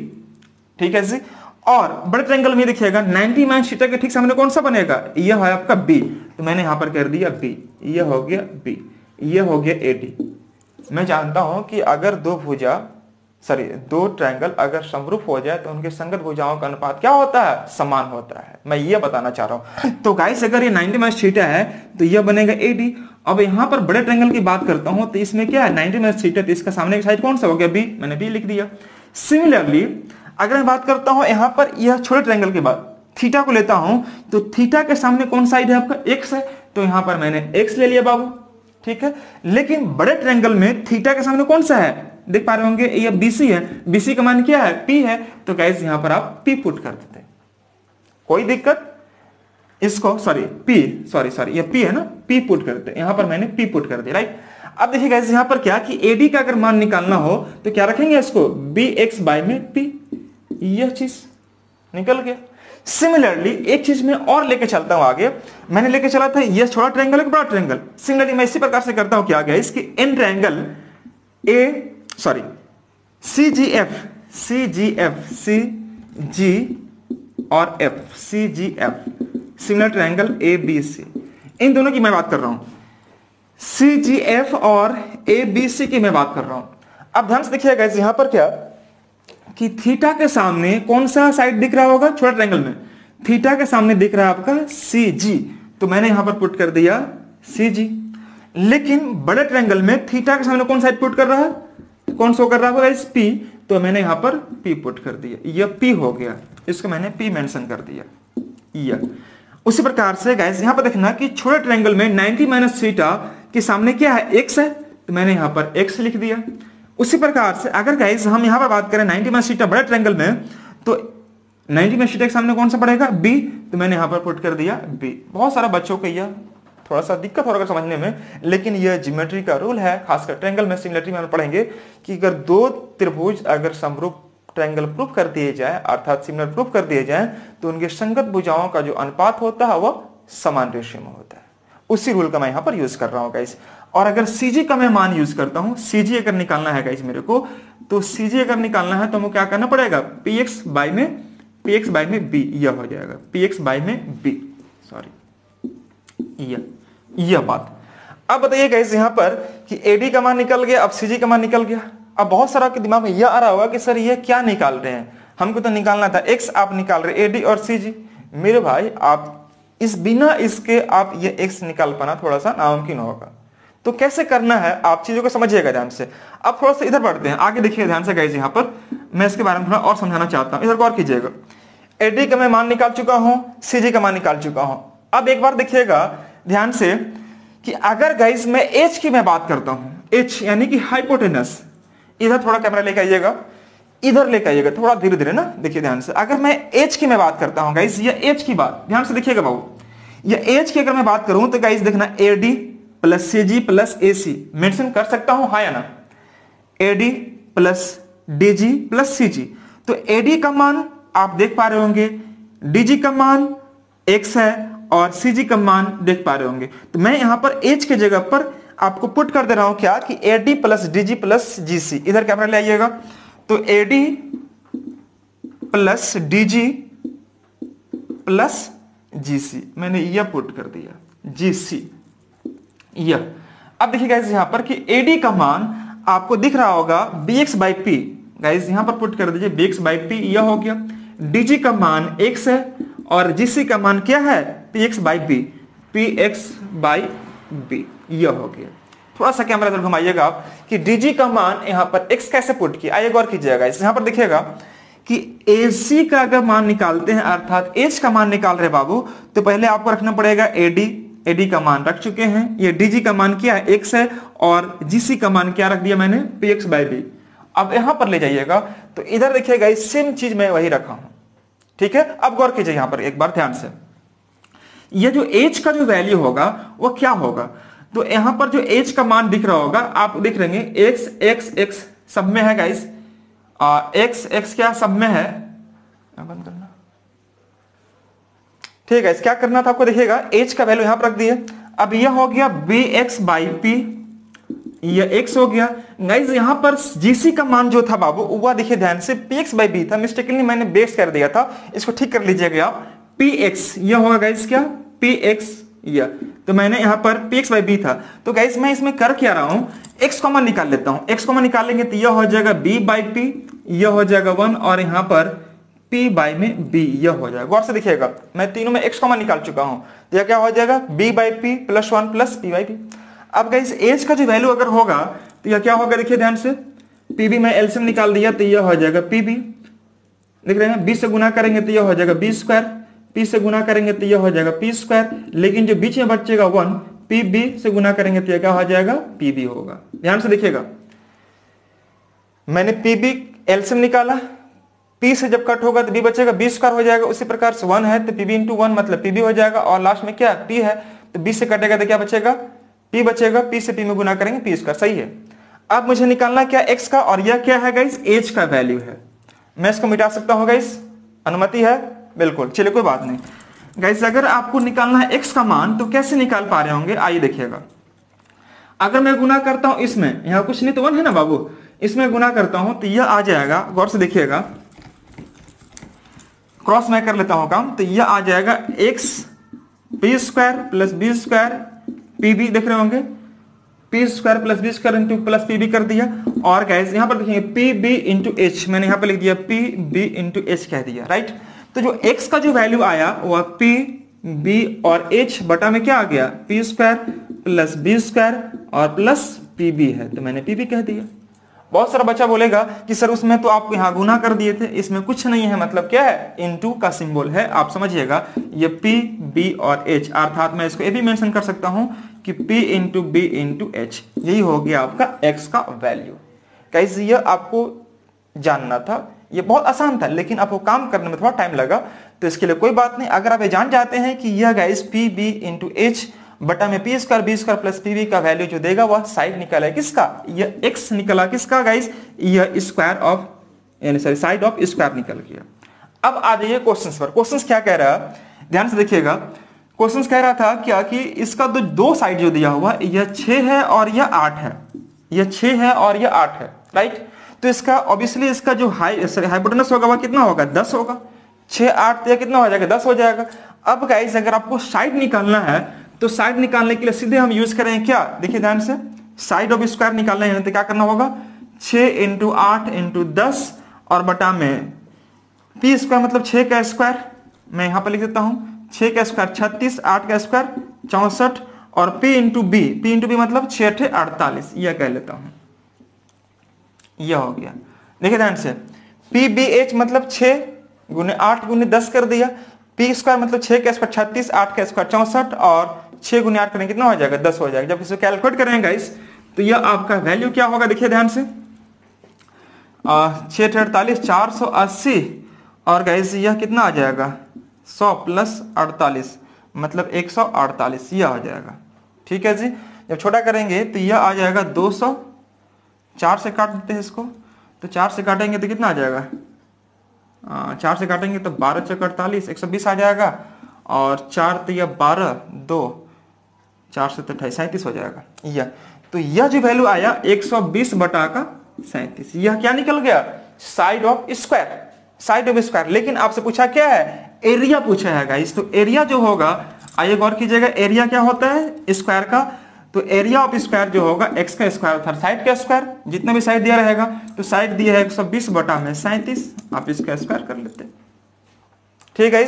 ठीक है जी। और बड़े ट्रायंगल में देखिएगा 90 माइनस थीटा के ठीक सामने कौन सा बनेगा? यह है आपका B, तो मैंने यहां पर कर दिया B, यह हो गया B, यह हो गया AD। मैं जानता हूं कि अगर दो ट्रायंगल अगर समरूप हो जाए तो उनके संगत भुजाओं का अनुपात क्या होता है? समान होता है। मैं ये बताना चाह रहा हूं। तो गाइस अगर ये 90 माइनस थीटा है तो यह बनेगा AD। अब यहां पर बड़े ट्रायंगल की बात करता हूं तो इसमें क्या है? 90 माइनस थीटा, तो इसका सामने की साइड कौन सा हो गया? B, मैंने B लिख दिया। सिमिलरली अगर मैं बात करता हूं यहां पर यह छोटे ट्रायंगल की बात, थीटा को लेता हूं तो थीटा के सामने कौन साइड है आपका? X है, तो यहां पर मैंने X ले लिया बाबू, ठीक है। लेकिन बड़े ट्रायंगल में थीटा के सामने कौन सा है, देख पा रहे होंगे ये BC है, BC का मान क्या है, P है, तो गाइस यहां पर आप P पुट कर देते हैं, कोई दिक्कत। इसको सॉरी ये P है ना, P पुट करते हैं, यहां पर मैंने P पुट कर दिया, राइट। अब देखिए गाइस यहां पर क्या कि AD का अगर मान निकालना हो तो क्या रखेंगे इसको, BX बाय में P, यह चीज निकल गया। सिमिलरली एक चीज में और लेके चलता हूं आगे, मैंने लेके चला था ये छोटा ट्रायंगल एक बड़ा ट्रायंगल। सिमिलरली मैं इसी प्रकार से करता हूं क्या गया इसकी इन ट्रायंगल CGF और F, सिमिलर ट्रायंगल ABC, इन दोनों की मैं बात कर रहा हूं, CGF और ABC की मैं बात कर रहा हूं। अब ध्यान से देखिएगा यहां पर क्या कि थीटा के सामने कौन सा साइड दिख रहा होगा, छोटा ट्रायंगल में थीटा के सामने दिख रहा है आपका CG, तो मैंने यहां पर पुट कर दिया CG। लेकिन बड़े ट्रायंगल में थीटा के सामने कौन साइड पुट कर रहा है, कौन सा कर रहा होगा इस P, तो मैंने यहां पर P पुट कर दिया, यह P हो गया, इसको मैंने P मेंशन कर दिया यह। उसी प्रकार से गाइस यहां पर देखना कि छोटे ट्रायंगल में 90 माइनस थीटा के सामने क्या है, x है, तो मैंने यहां पर x लिख दिया। उसी प्रकार से अगर गाइस हम यहां पर बात करें 90 माइनस थीटा बड़े ट्रायंगल में, तो 90 माइनस थीटा के सामने कौन सा पड़ेगा, b, तो मैंने यहां पर पुट कर दिया b। बहुत सारा बच्चों को यह थोड़ा सा दिक्कत हो रहा है समझने में, लेकिन यह ज्योमेट्री का रूल है, खासकर ट्रायंगल में। सिमिलरिटी में हम पढ़ेंगे कि अगर दो त्रिभुज अगर समरूप ट्रायंगल प्रूफ कर दिए जाए, अर्थात सिमिलर प्रूफ कर दिए जाए, तो उनके संगत भुजाओं का जो अनुपात होता है वह समान रेशियो में होता है। उसी रूल का मैं यहां पर यूज कर रहा हूं गाइस। और अगर CG का मैं मान यूज करता हूं, CG अगर निकालना है गाइस मेरे को, तो CG अगर निकालना है तो मुझे क्या करना पड़ेगा, PX बाय में B, यह हो जाएगा PX बाय में B, सॉरी यह बात। अब बताइए गाइस यहां पर कि AD का मान निकल गया, अब CG का मान निकल गया। अब बहुत सारा आपके दिमाग में यह आ रहा होगा कि सर ये क्या निकाल रहे हैं, हमको तो निकालना था X, आप निकाल रहे AD और CG। मेरे भाई आप इस बिना इसके आप ये X निकाल पाना थोड़ा सा नामुमकिन होगा। तो कैसे करना है आप चीजों को समझिएगा ध्यान से। अब थोड़ा सा इधर बढ़ते हैं, आगे देखिए ध्यान से गाइस, यहां पर मैं इसके बारे में थोड़ा और समझाना चाहता हूं, इधर गौर कीजिएगा। AD का मैं मान निकाल चुका हूं, CG का मान निकाल चुका हूं। अब एक बार देखिएगा ध्यान से कि अगर गाइस मैं H की मैं बात करता हूं, H यानी कि हाइपोटेनस, इधर थोड़ा कैमरा लेके आइएगा, इधर लेके आइएगा थोड़ा धीरे धीरे ना, देखिए ध्यान से। अगर मैं H की मैं बात करता हूं गाइस, ये H की बात ध्यान से देखिएगा बाबू, ये H की अगर मैं बात करूं तो गाइस देखना AD plus CG plus AC mention कर सकता हूं, हाँ या ना, AD plus DG plus CG। तो AD का मान आप देख पा रहे होंगे, DG का मान X है और CG का मान देख पा रहे होंगे। तो मैं यहां पर H के जगह पर आपको पुट कर दे रहा हूं क्या कि AD plus DG plus GC, इधर कैमरा ले आइएगा, तो AD plus DG plus GC मैंने यह पुट कर दिया GC यह। अब देखिए गाइस यहां पर कि AD का मान आपको दिख रहा होगा BX बाई P, गाइस यहां पर पुट कर दीजिए BX बाई P, यह हो गया। DG का मान X है और GC का मान क्या है, PX by B, PX by B, यह हो गया। थोड़ा सा कैमरा इधर घुमाइएगा आप कि DG का मान यहां पर X कैसे पुट किया, आइए गौर कीजिएगा। यहां पर देखिएगा कि AC का अगर मान निकालते हैं, अर्थात H का मान निकाल रहे बाबू, तो पहले आपको रखना पड़ेगा AD का मान रख चुके हैं, ये DG का मान क्या है, X है, और GC का मान क्या रख दिया मैंने, PX बाई B। अब यहां पर ले जाइएगा तो इधर देखिएगा सेम चीज मैं वही रखा हूं, ठीक है। अब गौर कीजिए यहां पर एक बार ध्यान से, ये जो H का जो वैल्यू होगा वो क्या होगा, तो यहां पर जो H का मान दिख रहा होगा आप देख रहे हैं x सब में है गाइस, x क्या सब में है, बंद करना, ठीक है। क्या करना था आपको, देखिएगा H का वैल्यू यहां पर रख दिए। अब यह हो गया BX बाई P, यह X हो गया गाइस। यहां पर GC का मान जो था बाबू वह देखिए ध्यान से PX बाई B था, मिस्टेकली मैंने बेस कर दिया था, इसको ठीक कर लीजिएगा आप। PX यह होगा गाइस क्या, PX यह, तो मैंने यहां पर PX बाई B था। तो गाइस मैं इसमें कर क्या रहा हूं, X कॉमन निकाल लेता हूं। X कॉमन निकालेंगे तो यह हो जाएगा B बाई P, यह हो जाएगा 1, और यहां पर P बाई में B यह हो जाएगा। गौर से देखिएगा मैं तीनों में X कॉमन निकाल चुका हूं, तो यह क्या हो जाएगा B by P plus 1 plus P by P। अब गाइस H का जो वैल्यू अगर होगा तो यह क्या होगा, देखिए ध्यान से, PB में एलसीएम निकाल दिया तो यह हो जाएगा PB, देख रहे हैं, B से गुना करेंगे तो यह हो जाएगा B स्क्वायर, P से गुना करेंगे तो यह हो जाएगा P स्क्वायर, लेकिन जो बीच में बचेगा 1, पीबी से गुना करेंगे तो ये क्या हो जाएगा, पीबी होगा। ध्यान से देखिएगा, मैंने पीबी एलसीएम निकाला, पी से जब कट होगा तो बी बचेगा, बी स्क्वायर हो जाएगा। उसी प्रकार से 1 है तो पीबी इंटू 1 मतलब पीबी हो जाएगा, और लास्ट में क्या पी है तो बी से कटेगा तो क्या बचेगा, पी बचेगा। पी से पी में गुना करेंगे पी स्क्वायर, सही है। अब मुझे निकालना क्या एक्स का, और यह क्या है गाइस, एज का वैल्यू है। मैं इसको मिटा सकता हूं गाइस, अनुमति है, बिल्कुल, चलिए कोई बात नहीं। गाइस अगर आपको निकालना है एक्स का मान तो कैसे निकाल पा रहे होंगे, आइए देखिएगा। अगर मैं गुना करता हूं इसमें, यहां कुछ नहीं तो 1 है ना बाबू, इसमें गुना करता हूं तो यह आ जाएगा, गौर से देखिएगा, क्रॉस मैं कर लेता हूं काम, तो यह आ जाएगा X P square plus B square PB, देख रहे होंगे, P square plus B square into plus PB कर दिया। और गाइस यहां पर देखेंगे पी बी इंटू एच, मैंने यहां पर लिख दिया पी बी इंटू एच कह दिया, राइट। तो जो x का जो वैल्यू आया वह पी बी और h बटा में क्या आ गया, P square plus B square और प्लस पी बी है, तो मैंने पी बी कह दिया। बहुत सारा बच्चा बोलेगा कि सर उसमें तो आप यहाँ गुना कर दिए थे, इसमें कुछ नहीं है, मतलब क्या है, इनटू का सिंबल है। आप समझिएगा ये p b और h, अर्थात मैं इसको ये भी मेंशन कर सकता हूं कि p into B into H, यही हो गया आपका x का वैल्यू। गाइस ये आपको जानना था, ये बहुत आसान था, लेकिन आपको काम करने में थोड़ा टाइम लगा, तो इसके लिए कोई बात नहीं। अगर आप ये जान जाते हैं कि यह guys P B into H बटा में P square B square plus P B का वैल्यू जो देगा वह साइड निकला है किसका, यह एक्स निकला किसका गाइस, यह स्क्वायर ऑफ, यानी सॉरी साइड ऑफ स्क्वायर निकल गया। अब आ जाइए क्वेश्चन पर। क्वेश्चन क्या कह रहा है, ध्यान से देखिएगा। क्वेश्चन कह रहा था क्या कि इसका दो साइड जो दिया हुआ, यह 6 है और यह 8 है, यह 6 है और यह 8 है, राइट। तो इसका ऑब्वियसली इसका जो हाइपोटेनस होगा वह कितना होगा, 10 होगा। 6 8 तो यह कितना हो जाएगा, 10 हो जाएगा। अब गाइस अगर आपको साइड निकालना है तो साइड निकालने के लिए सीधे हम यूज करेंगे क्या, देखिए ध्यान से, साइड ऑफ स्क्वायर निकालना है तो क्या करना होगा, 6 इंटू 8 इंटू 10 और बटा में पी स्क्वायर मतलब 6 का स्क्वायर, मैं यहां पर लिख देता हूं 6 का स्क्वायर 36, 8 का स्क्वायर 64 और पी इंटू बी मतलब 6 48, यह कह लेता हूं, यह हो गया। देखिए ध्यान से, पी बी एच मतलब 6 गुने 8 गुने 10 कर दिया, पी स्क्वायर मतलब 6 का स्क्वायर 36, 8 का स्क्वायर 64 और 6 गुने 8 करेंगे कितना हो जाएगा, 10 हो जाएगा। जब इसे कैलकुलेट करेंगे गाइस तो यह आपका वैल्यू क्या होगा, देखिए ध्यान से, 6 48 480 और गाइस यह कितना आ जाएगा, 100 प्लस 48 मतलब 148, यह आ जाएगा। ठीक है जी। जब छोटा करेंगे तो यह आ जाएगा 200, 4 से काट देते हैं इसको, तो 4 से काटेंगे तो कितना आ जाएगा, 4 से काटेंगे तो 12 चौक 48, 120 आ जाएगा। और 4 तो यह 12, 2 4 से तो 37 हो जाएगा यह। तो यह जो वैल्यू आया 120 बटा का 37, यह क्या निकल गया, side of square, side of square. लेकिन आपसे पूछा क्या है, एरिया पूछा है गाइस। तो एरिया जो होगा, आइए गौर कीजिएगा, एरिया क्या होता है स्क्वायर का, तो एरिया ऑफ स्क्वायर जो होगा एक्स का स्क्वायर अर्थात साइड का स्क्वायर, जितना भी साइड दिया रहेगा, तो साइड दिया है 120 बटा में 37, आप इसका स्क्वायर कर लेते हैं। ठीक है,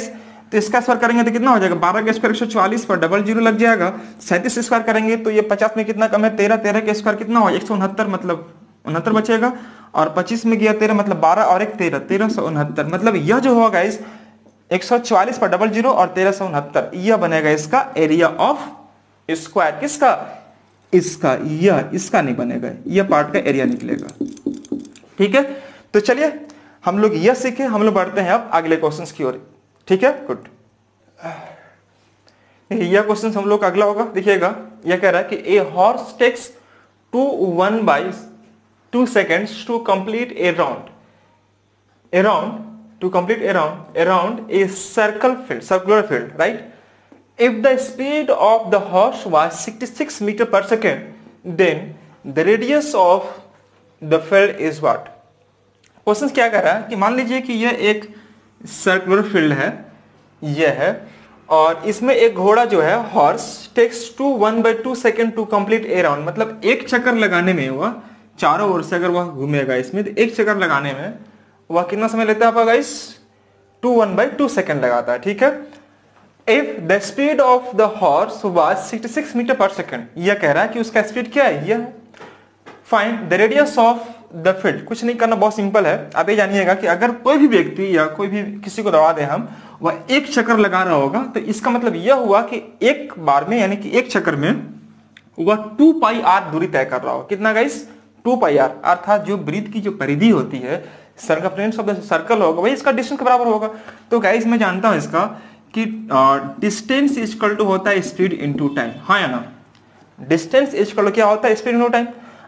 तो इसका स्क्वायर करेंगे तो कितना हो जाएगा, 12 का स्क्वायर 144 पर डबल जीरो लग जाएगा। 37 स्क्वायर करेंगे तो ये 50 में कितना कम है, 13, 13 का स्क्वायर कितना हो 169 मतलब 69 बचेगा। और 25 में गया 13 मतलब 12 और 1 13, 1369 मतलब यह जो होगा इस 144 पर डबल जीरो और 1369, यह बनेगा इसका एरिया ऑफ स्क्वायर। किसका, इसका, यह इसका नहीं बनेगा, यह पार्ट का एरिया निकलेगा। ठीक है, तो चलिए हम लोग यह सीखे, हम लोग बढ़ते हैं अब अगले क्वेश्चंस की ओर। ठीक है, गुड। यह क्वेश्चन हम लोग का अगला होगा, देखिएगा यह कह रहा है कि a horse takes 1/2 seconds to complete a round to complete around a circular field, right? If the speed of the horse was 66 meter per second, then the radius of the field is what? Question क्या कह रहा है कि मान लीजिए कि यह एक सर्कुलर फील्ड है, यह है, और इसमें एक घोड़ा जो है horse takes 1/2 second to complete a round, मतलब एक चक्कर लगाने में वह चारों ओर से अगर वह घूमेगा इसमें, तो एक चक्कर लगाने में वह कितना समय लेता है आपका गाइस, 1/2 सेकेंड लगाता है। ठीक है, if the speed of the horse was 66 metre per second, यह कह रहा है कि उसका स्पीड क्या है, यह। Find the radius of the field, कुछ नहीं करना, बहुत सिंपल है। आप ये जानिएगा कि अगर कोई भी व्यक्ति या कोई भी किसी को दौड़ा दे हम, वह एक चक्कर लगा रहा होगा, तो इसका मतलब यह हुआ कि एक बार में, यानी कि एक चक्कर में वह 2 पाई आर दूरी तय कर रहा हो। कितना गाइस? 2 पाई आर, अर्थात जो वृत्त की जो परिधि होती है, सर्कमफ्रेंस ऑफ द सर्कल होगा वही इसका डिस्टेंस के बराबर होगा। तो गाइस मैं जानता हूं इसका कि डिस्टेंस इज इक्वल टू होता है स्पीड इनटू टाइम, हाँ या ना? डिस्टेंस इज इक्वल टू क्या होता है? Speed into time.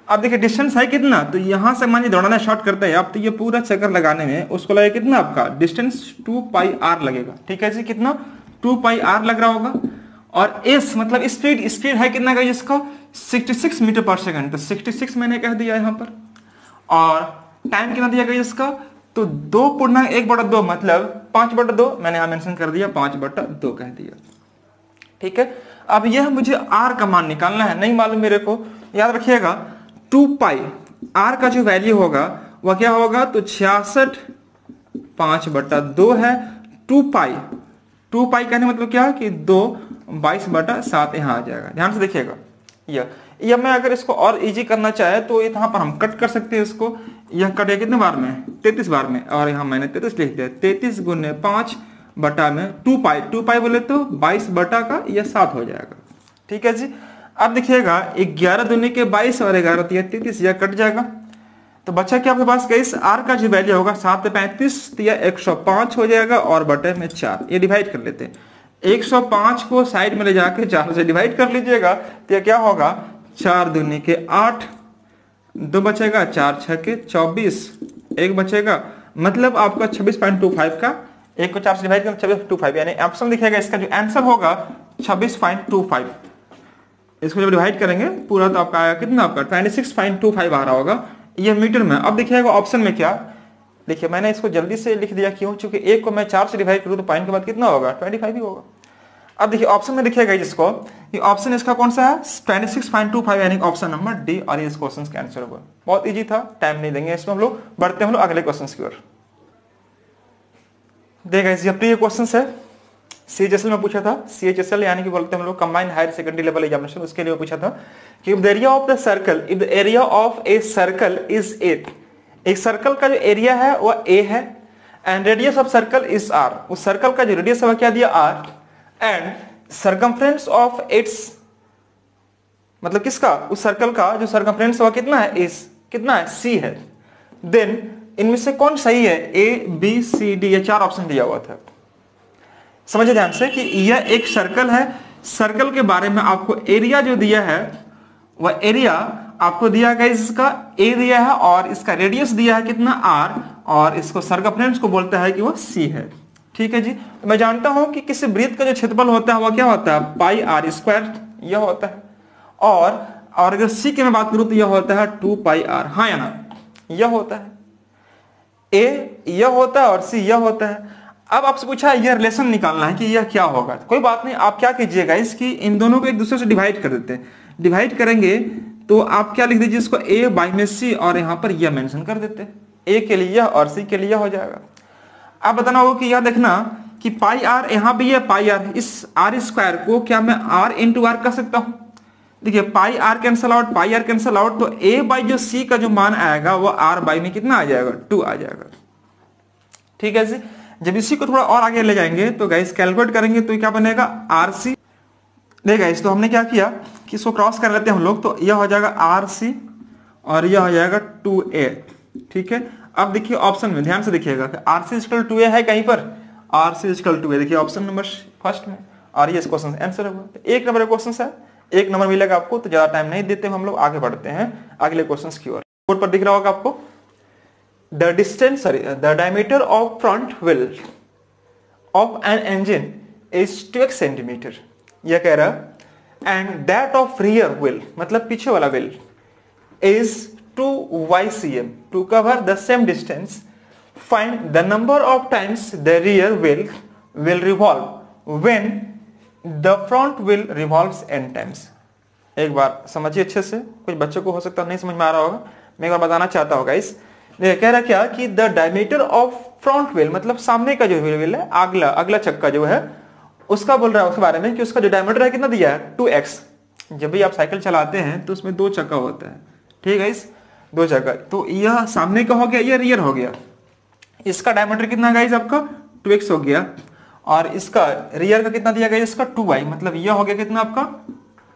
अब देखिए डिस्टेंस है कितना, तो यहां से मानिए दौड़ना शॉर्ट करते हैं आप, तो ये पूरा चक्कर लगाने में उसको लगेगा कितना? आपका डिस्टेंस 2 पाई आर लगेगा। ठीक है जी, कितना? 2 पाई आर लग रहा होगा। और एस मतलब स्पीड, स्पीड है कितना गाइस इसका? 66 मीटर पर सेकंड, तो 66 मैंने कह दिया यहां पर। और टाइम कितना दिया गया इसका? तो 2.1/2 मतलब 5/2 मैंने यहां मेंशन कर दिया, 5/2 कह दिया। ठीक है, अब यह मुझे आर का मान निकालना है, नहीं मालूम मेरे को, याद रखिएगा 2 पाई आर का जो वैल्यू होगा वह क्या होगा? तो 66 5/2 है। 2 पाई कहने मतलब क्या कि 2 22/7 यहां आ जाएगा। ध्यान से देखिएगा, यह मैं अगर इसको और इजी करना चाहे तो यहां पर हम कट कर सकते हैं इसको। यह कटे कितने बार में? 33 बार में, और यहां मैंने 33 लिख दिया। 33 गुने 5 में 2 पाई बोले तो 22 का यह 7 हो जाएगा। ठीक है जी। अब देखिएगा 11 दूनी के 22 और 11 33, यह कट जाएगा। तो बच्चा क्या आपके पास गाइस? आर का जो वैल्यू होगा 7 35 तो यह 105 हो जाएगा, और बटे में 4, ये डिवाइड कर लेते हैं। 105 को साइड में ले जाके 4 से डिवाइड कर लीजिएगा, तो यह क्या होगा? 4 दूनी के 8, 2 बचेगा, 4 6 के 24, 1 बचेगा, मतलब आपका 26.25 का 1 को 4 से डिवाइड कर 26.25, यानी ऑप्शन लिखेगा इसका जो आंसर होगा 26.25। इसको जब डिवाइड करेंगे पूरा तो आपका आएगा कितना? आपका 26.25 आ रहा होगा, ये मीटर में। अब देखिएगा ऑप्शन में क्या, देखिए मैंने इसको जल्दी से लिख दिया, क्यों? क्योंकि 1 को मैं 4 से डिवाइड करूं तो पॉइंट के बाद कितना होगा? 25 ही होगा। अब देखिए ऑप्शन में देखिएगा जिसको, ये ऑप्शन इसका कौन सा है? 26.25, यानी ऑप्शन नंबर डी, और ये इस क्वेश्चन का आंसर होगा। बहुत इजी था, टाइम नहीं देंगे इसमें हम लोग, बढ़ते हम लोग अगले क्वेश्चन की ओर। देखिए ये प्रीवियस क्वेश्चन है, CHSL में पूछा था। CHSL यानी कि बोलते हैं हम लोग combined higher secondary level examination, उसके लिए पूछा था कि if the area of the circle, if the area of a circle is A, एक सर्कल का जो एरिया है वह ए है, and radius of circle is R, उस सर्कल का जो रेडियस है वह क्या दिया? R, and circumference of its, मतलब किसका? उस सर्कल का जो सर्कमफ्रेंस वह कितना है? इस कितना है? सी है। देन इनमें से कौन सही है? ए बी सी डी, ये 4 ऑप्शन दिया हुआ था। समझिए ध्यान से कि यह एक सर्कल है, सर्कल के बारे में आपको एरिया जो दिया है वह एरिया आपको दिया गया, इसका ए दिया है, और इसका रेडियस दिया है कितना? आर, और इसको सर्कमफ्रेंस को बोलता है कि वह सी है। ठीक है जी। तो मैं जानता हूं कि किसी वृत्त का जो क्षेत्रफल होता है वह क्या होता है? पाई आर स्क्वायर, यह होता है। और अगर सी की मैं बात करूं तो यह होता है 2 पाई आर, हाँ या ना? यह होता है, ए यह होता है और सी यह होता है। अब आपसे पूछा है यह रिलेशन निकालना है कि यह क्या होगा। कोई बात नहीं, आप क्या कीजिएगा, इसकी इन दोनों को एक दूसरे से डिवाइड कर देते हैं। डिवाइड करेंगे तो आप क्या लिख दीजिए इसको? ए बाई में सी, और यहां पर यह मेंशन कर देते हैं। ए के लिए यह और सी के लिए यह हो जाएगा। आप बताना होगा कि यह देखना कि पाई आर, यहां भी है पाई आर, इस आर स्क्वायर को क्या मैं आर इंटू आर कर सकता हूं? देखिए pi are cancel out, pi are cancel out, तो ए बाई जो सी का जो मान आएगा वो आर बाई में कितना आ जाएगा? 2 आ जाएगा। ठीक है जी। जब इसी को थोड़ा और आगे ले जाएंगे तो गाइस कैलकुलेट करेंगे तो क्या बनेगा? R C. देखिए गाइस, तो हमने क्या किया कि इसको क्रॉस कर लेते हैं हम लोग, तो यह हो जाएगा आर सी और यह हो जाएगा 2a। ठीक है। अब देखिए ऑप्शन में ध्यान से देखिएगा कि आर सी इक्वल 2a है कहीं पर, आर सी इक्वल 2a, देखिए ऑप्शन नंबर फर्स्ट में, और ये इस क्वेश्चन आंसर होगा। तो 1 नंबर क्वेश्चन है, 1 नंबर मिलेगा आपको। तो ज्यादा टाइम नहीं देते हम लोग आगे बढ़ते हैं अगले क्वेश्चन की ओर। बोर्ड पर दिख रहा होगा आपको, the distance, sorry, the diameter of front wheel of an engine is 2x centimetre, यह कह रहा है, and that of rear wheel, मतलब पीछे वाला wheel, is 2y cm to cover the same distance. Find the number of times the rear wheel will revolve when the front wheel revolves n times. एक बार समझिए अच्छे से, कुछ बच्चों को हो सकता है नहीं समझ में आ रहा होगा, मैं एक बार बताना चाहता हूँ गाइस। कह रहा क्या कि the diameter of front wheel, मतलब सामने का जो व्हील है, अगला चक्का जो है, उसका बोल रहा है उसके बारे में कि उसका जो डायमीटर है कितना दिया है? 2x। जब भी आप साइकिल चलाते हैं तो उसमें 2 चक्का होता है, ठीक है, इस 2 चक्का। तो यह सामने का हो गया, यह रियर हो गया। इसका डायमीटर कितना गाइस आपका? 2x हो गया, और इसका रियर का कितना दिया गया? इसका 2y, मतलब यह हो गया कितना आपका?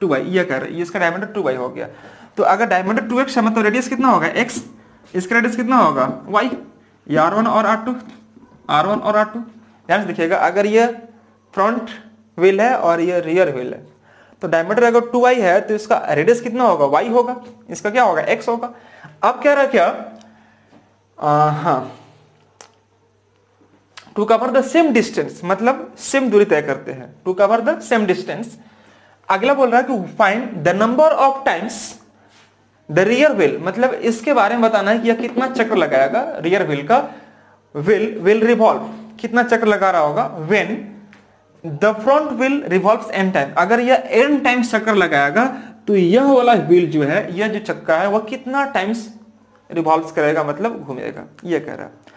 2y, ये कह रहे हैं, ये इसका डायमीटर 2y हो गया। तो अगर डायमीटर 2x है मतलब रेडियस कितना होगा x, इसका रेडियस कितना होगा y, ये r1 और r2, r1 और r2। ध्यान से देखिएगा, अगर ये फ्रंट व्हील है और ये रियर व्हील है तो डायमीटर अगर 2y है तो इसका रेडियस कितना होगा y होगा, इसका क्या होगा x होगा। अब कह रहा है क्या, हाँ, to cover the same distance, मतलब सेम दूरी तय करते हैं, to cover the same distance. अगला बोल रहा है कि find the number of times the rear wheel, मतलब इसके बारे में बताना है कि यह कितना चक्र लगाएगा, रियर व्हील का विल रिवॉल्व, कितना चक्र लगा रहा होगा when the front wheel revolves n time, अगर यह n टाइम्स चक्कर लगाएगा तो यह वाला व्हील जो है, यह जो चक्का है वह कितना टाइम्स रिवॉल्व्स करेगा, मतलब घूमेगा, यह कह रहा है।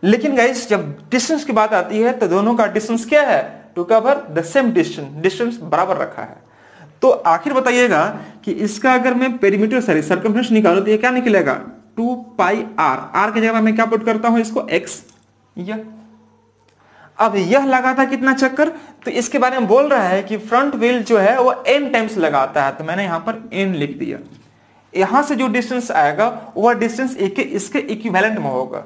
लेकिन गाइस जब डिस्टेंस की बात आती है तो दोनों का डिस्टेंस क्या है, to cover the same distance, distance बराबर रखा है। तो आखिर बताइएगा कि इसका अगर मैं पेरीमीटर सर्कमफ्रेंस निकालूं तो ये क्या निकलेगा, 2 पाई r की जगह मैं क्या पुट करता हूं इसको x, यह। अब यह लगाता है कितना चक्कर, तो इसके बारे में बोल रहा है कि फ्रंट व्हील जो है वो n टाइम्स लगाता है, तो मैंने यहां पर n लिख दिया। यहां से जो डिस्टेंस आएगा वह डिस्टेंस इसके इक्विवेलेंट में होगा।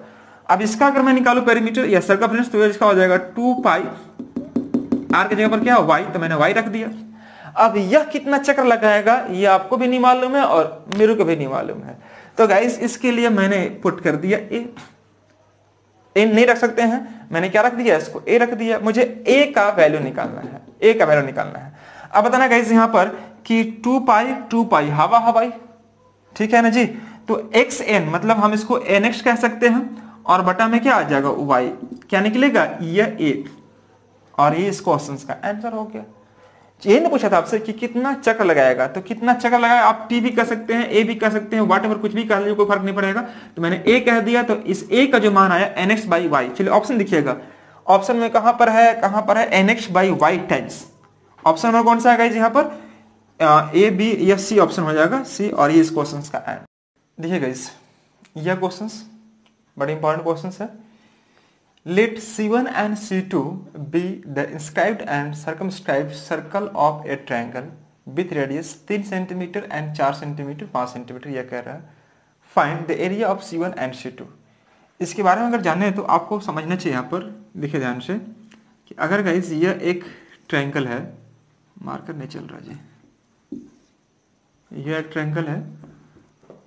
अब इसका अगर मैं निकालू पेरीमीटर या सर्कमफ्रेंस तो इसका हो जाएगा 2 पाई r की जगह पर क्या y, तो मैंने y रख दिया। अब यह कितना चक्र लगाएगा ये आपको भी नहीं मालूम है और मेरे को भी नहीं मालूम है, तो गाइस इसके लिए मैंने पुट कर दिया a नहीं रख सकते हैं, मैंने क्या रख दिया, इसको a रख दिया। मुझे a का वैल्यू निकालना है, a का वैल्यू निकालना है। अब बताना गाइस यहाँ पर कि 2 पाई हवा हवाई, ठीक है ना जी। तो xn मतलब हम इसको nx कह सकते हैं और बटा में क्या आ जाएगा y, क्या निकलेगा यह a, और ये इस क्वेश्चन का आंसर हो गया। ये ने पूछा था आपसे कि कितना चक्र लगाएगा, तो कितना चक्र लगाएगा आप टी भी कह सकते हैं, ए भी कह सकते हैं, व्हाटएवर कुछ भी कह लीजिए, कोई फर्क नहीं पड़ेगा। तो मैंने ए कह दिया, तो इस ए का जो मान आया nx बाई वाई। चलिए ऑप्शन दिखिएगा, ऑप्शन में कहां पर है nx by Y times. Option number कौन सा है गाइस यहाँ पर, ए बी या सी ऑप्शन हो जाएगा सी, और ये इस क्वेश्चन का आंसर। देखिए गाइस यह क्वेश्चन बड़े इंपॉर्टेंट क्वेश्चन है। Let C1 and C2 be the inscribed and circumscribed circle of a triangle with radius 3 cm and 4 cm 5 cm, यह कह रहा है। Find the area of C1 and C2। इसके बारे में अगर जाने तो आपको समझना चाहिए यहाँ पर, देखिए ध्यान से कि अगर गाइस यह एक ट्रायंगल है, मार्कर नहीं चल रहा जी, यह एक ट्रायंगल है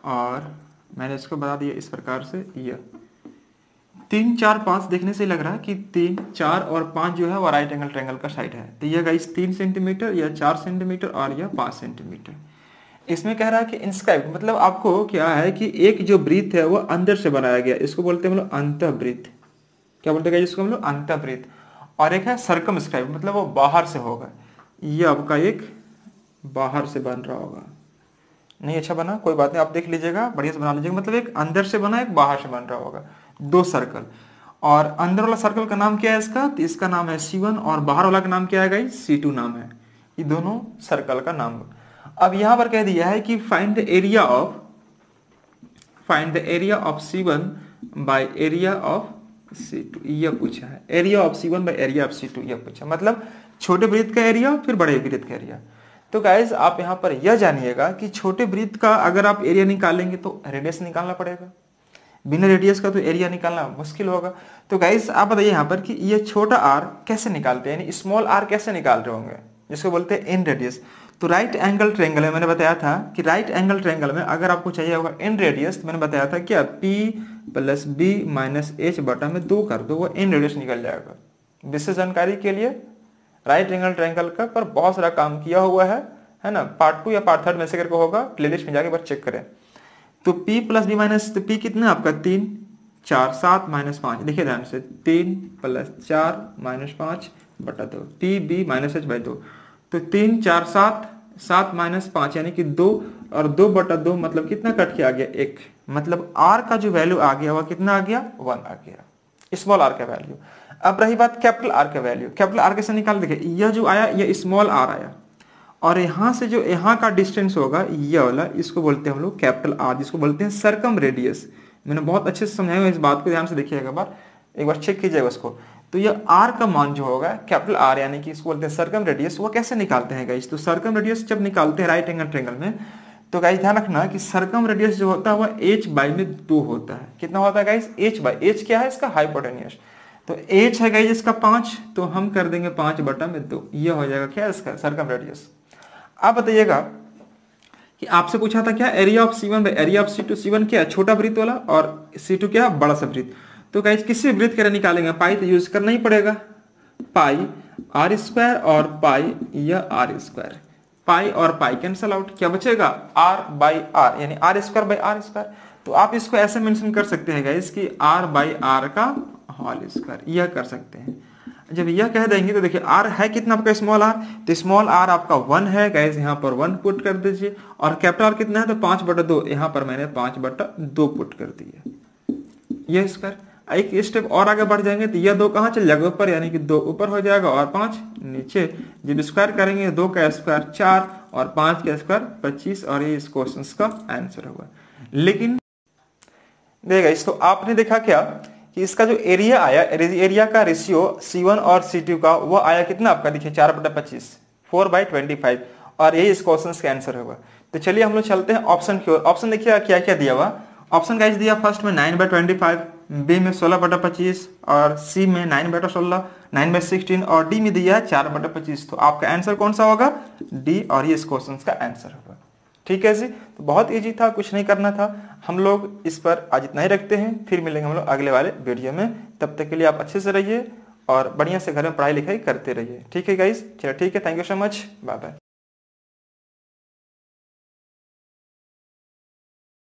और मैंने इसको बता दिया इस प्रकार से, यह 3 4 5 देखने से लग रहा है कि 3 4 और 5 जो है वो राइट एंगल ट्रायंगल का साइड है। तो ये गाइस 3 सेंटीमीटर या 4 सेंटीमीटर और यह 5 सेंटीमीटर। इसमें कह रहा है कि इंस्क्राइब मतलब आपको क्या है कि एक जो वृत्त है वो अंदर से बनाया गया, इसको बोलते हैं हम लोग अंतःवृत्त। क्या बोलते हैं इसको हम लोग अंतःवृत्त। और एक है सर्कमस्क्राइब मतलब वो बाहर से होगा, ये आपका एक बाहर से बन रहा होगा। नहीं अच्छा बना, कोई बात नहीं, आप देख लीजिएगा, बढ़िया से बना लीजिएगा। मतलब एक अंदर से बना एक बाहर से बन रहा होगा, 2 सर्कल। और अंदर वाला सर्कल का नाम क्या है इसका, तो इसका नाम है C1 और बाहर वाला का नाम क्या है गाइस, C2 नाम है। ये दोनों सर्कल का नाम। अब यहां पर कह दिया है कि find the area of C1 by area of C2, यह पूछा है। Area of C1 by area of C2 यह पूछा, मतलब छोटे वृत्त का एरिया फिर बड़े वृत्त का एरिया। तो गाइस आप यहां पर यह जानिएगा कि छोटे वृत्त का अगर आप एरिया निकालेंगे तो रेडियस निकालना पड़ेगा, बिना रेडियस का तो एरिया निकालना मुश्किल होगा। तो गाइस आप बताइए यहाँ पर कि ये छोटा r कैसे निकालते हैं, यानी स्मॉल r कैसे निकाल रहे होंगे, जिसको बोलते हैं इन रेडियस। तो राइट एंगल ट्रायंगल में मैंने बताया था कि राइट एंगल ट्रायंगल में अगर आपको चाहिए होगा इन रेडियस, तो मैंने बताया था क्या p + b - h बटा में 2 कर दो, वो इन रेडियस निकल जाएगा। विशेष जानकारी के लिए राइट एंगल ट्रायंगल का पर बहुत सारा काम किया हुआ है ना, पार्ट 2 या पार्ट 3 में से करके होगा, प्लेलिस्ट में जाके बस चेक करें। तो p + b तो p कितना आपका 3 4 7 - 5, देखिए ध्यान से 3 + 4 - 5 बटा 2 p b - h/2। तो 3 4 7 7 - 5 यानी कि 2 और 2 बटा 2 मतलब कितना कट के आ गया 1, मतलब r का जो वैल्यू आ गया वह कितना आ गया 1 आ गया, स्मॉल r का वैल्यू। अब रही बात कैपिटल R का वैल्यू, कैपिटल R कैसे निकाल, देखिए यह जो आया यह स्मॉल r आया और यहां से जो यहां का डिस्टेंस होगा ये वाला, इसको बोलते हैं हम लोग कैपिटल R, जिसको बोलते हैं सर्कम रेडियस। मैंने बहुत अच्छे से समझाया इस बात को, ध्यान से देखिएगा एक बार। एक बार चेक कीजिएगा उसको। तो ये आर का मान जो होगा कैपिटल आर, यानी कि इसको बोलते हैं सर्कम रेडियस, वो कैसे निकालते हैं गाइस? तो सर्कम रेडियस जब निकालते हैं राइट एंगल ट्रायंगल में, तो गाइस ध्यान रखना कि सर्कम रेडियस जो होता है वह h बाई में 2 होता है। कितना होता है गाइस? h बाई, h क्या है इसका? हाइपोटेन्यूज। तो h है गाइस इसका 5, तो हम कर देंगे 5/2, ये हो जाएगा क्या इसका सर्कम रेडियस। आप बताइएगा कि आपसे पूछा था क्या area of C1 by area of C2। C1 क्या है? छोटा वृत्त वाला, और C2 क्या है? बड़ा सा वृत्त। तो गाइस किसी वृत्त का निकालेंगे पाई तो यूज करना ही पड़ेगा, पाई आर स्क्वायर और पाई यह आर स्क्वायर, पाई और पाई कैंसल आउट, क्या बचेगा? आर बाई आर, यानी R square by R square. तो आप इसको ऐसे मेंशन कर सकते हैं गाइस कि आर बाई आर का होल स्क्वायर, यह कर सकते हैं। जब यह कह देंगे तो देखिए आर है कितना आपका स्मॉल आर, तो स्मॉल आर आपका 1 है गाइस, यहाँ पर 1 पुट कर दीजिए, और कैपिटल आर कितना है? तो 5/2, यहाँ पर मैंने 5/2 पुट कर दिया, यह स्क्वायर। एक स्टेप और आगे बढ़ जाएंगे तो यह 2 कहाँ चल जाएगा? ऊपर, यानी कि 2 ऊपर हो जाएगा और 5 नीचे। जब स्क्वायर करेंगे 2 का स्क्वायर 4 और 5 का स्क्वायर 25, और ये इस क्वेश्चन का आंसर होगा। लेकिन देखिएगा इस, तो आपने देखा क्या कि इसका जो एरिया आया, एरिया का रेशियो C1 और C2 का, वो आया कितना आपका? देखिए 4/25, 4/25, और यही इस क्वेश्चन का आंसर होगा। तो चलिए हम लोग चलते हैं ऑप्शन की ओर। ऑप्शन देखिए क्या क्या दिया हुआ। ऑप्शन गाइस दिया फर्स्ट में 9/25, बी में 16/25, और सी में 9/16, 9/16, और डी में दिया है 4/25। तो आपका आंसर कौन सा होगा? डी, और ये इस क्वेश्चन का आंसर होगा। ठीक है जी, तो बहुत इजी था, कुछ नहीं करना था। हम लोग इस पर आज इतना ही रखते हैं, फिर मिलेंगे हम लोग अगले वाले वीडियो में। तब तक के लिए आप अच्छे से रहिए और बढ़िया से घर में पढ़ाई लिखाई करते रहिए। ठीक है गाइस, चलो ठीक है, thank you so much, bye bye.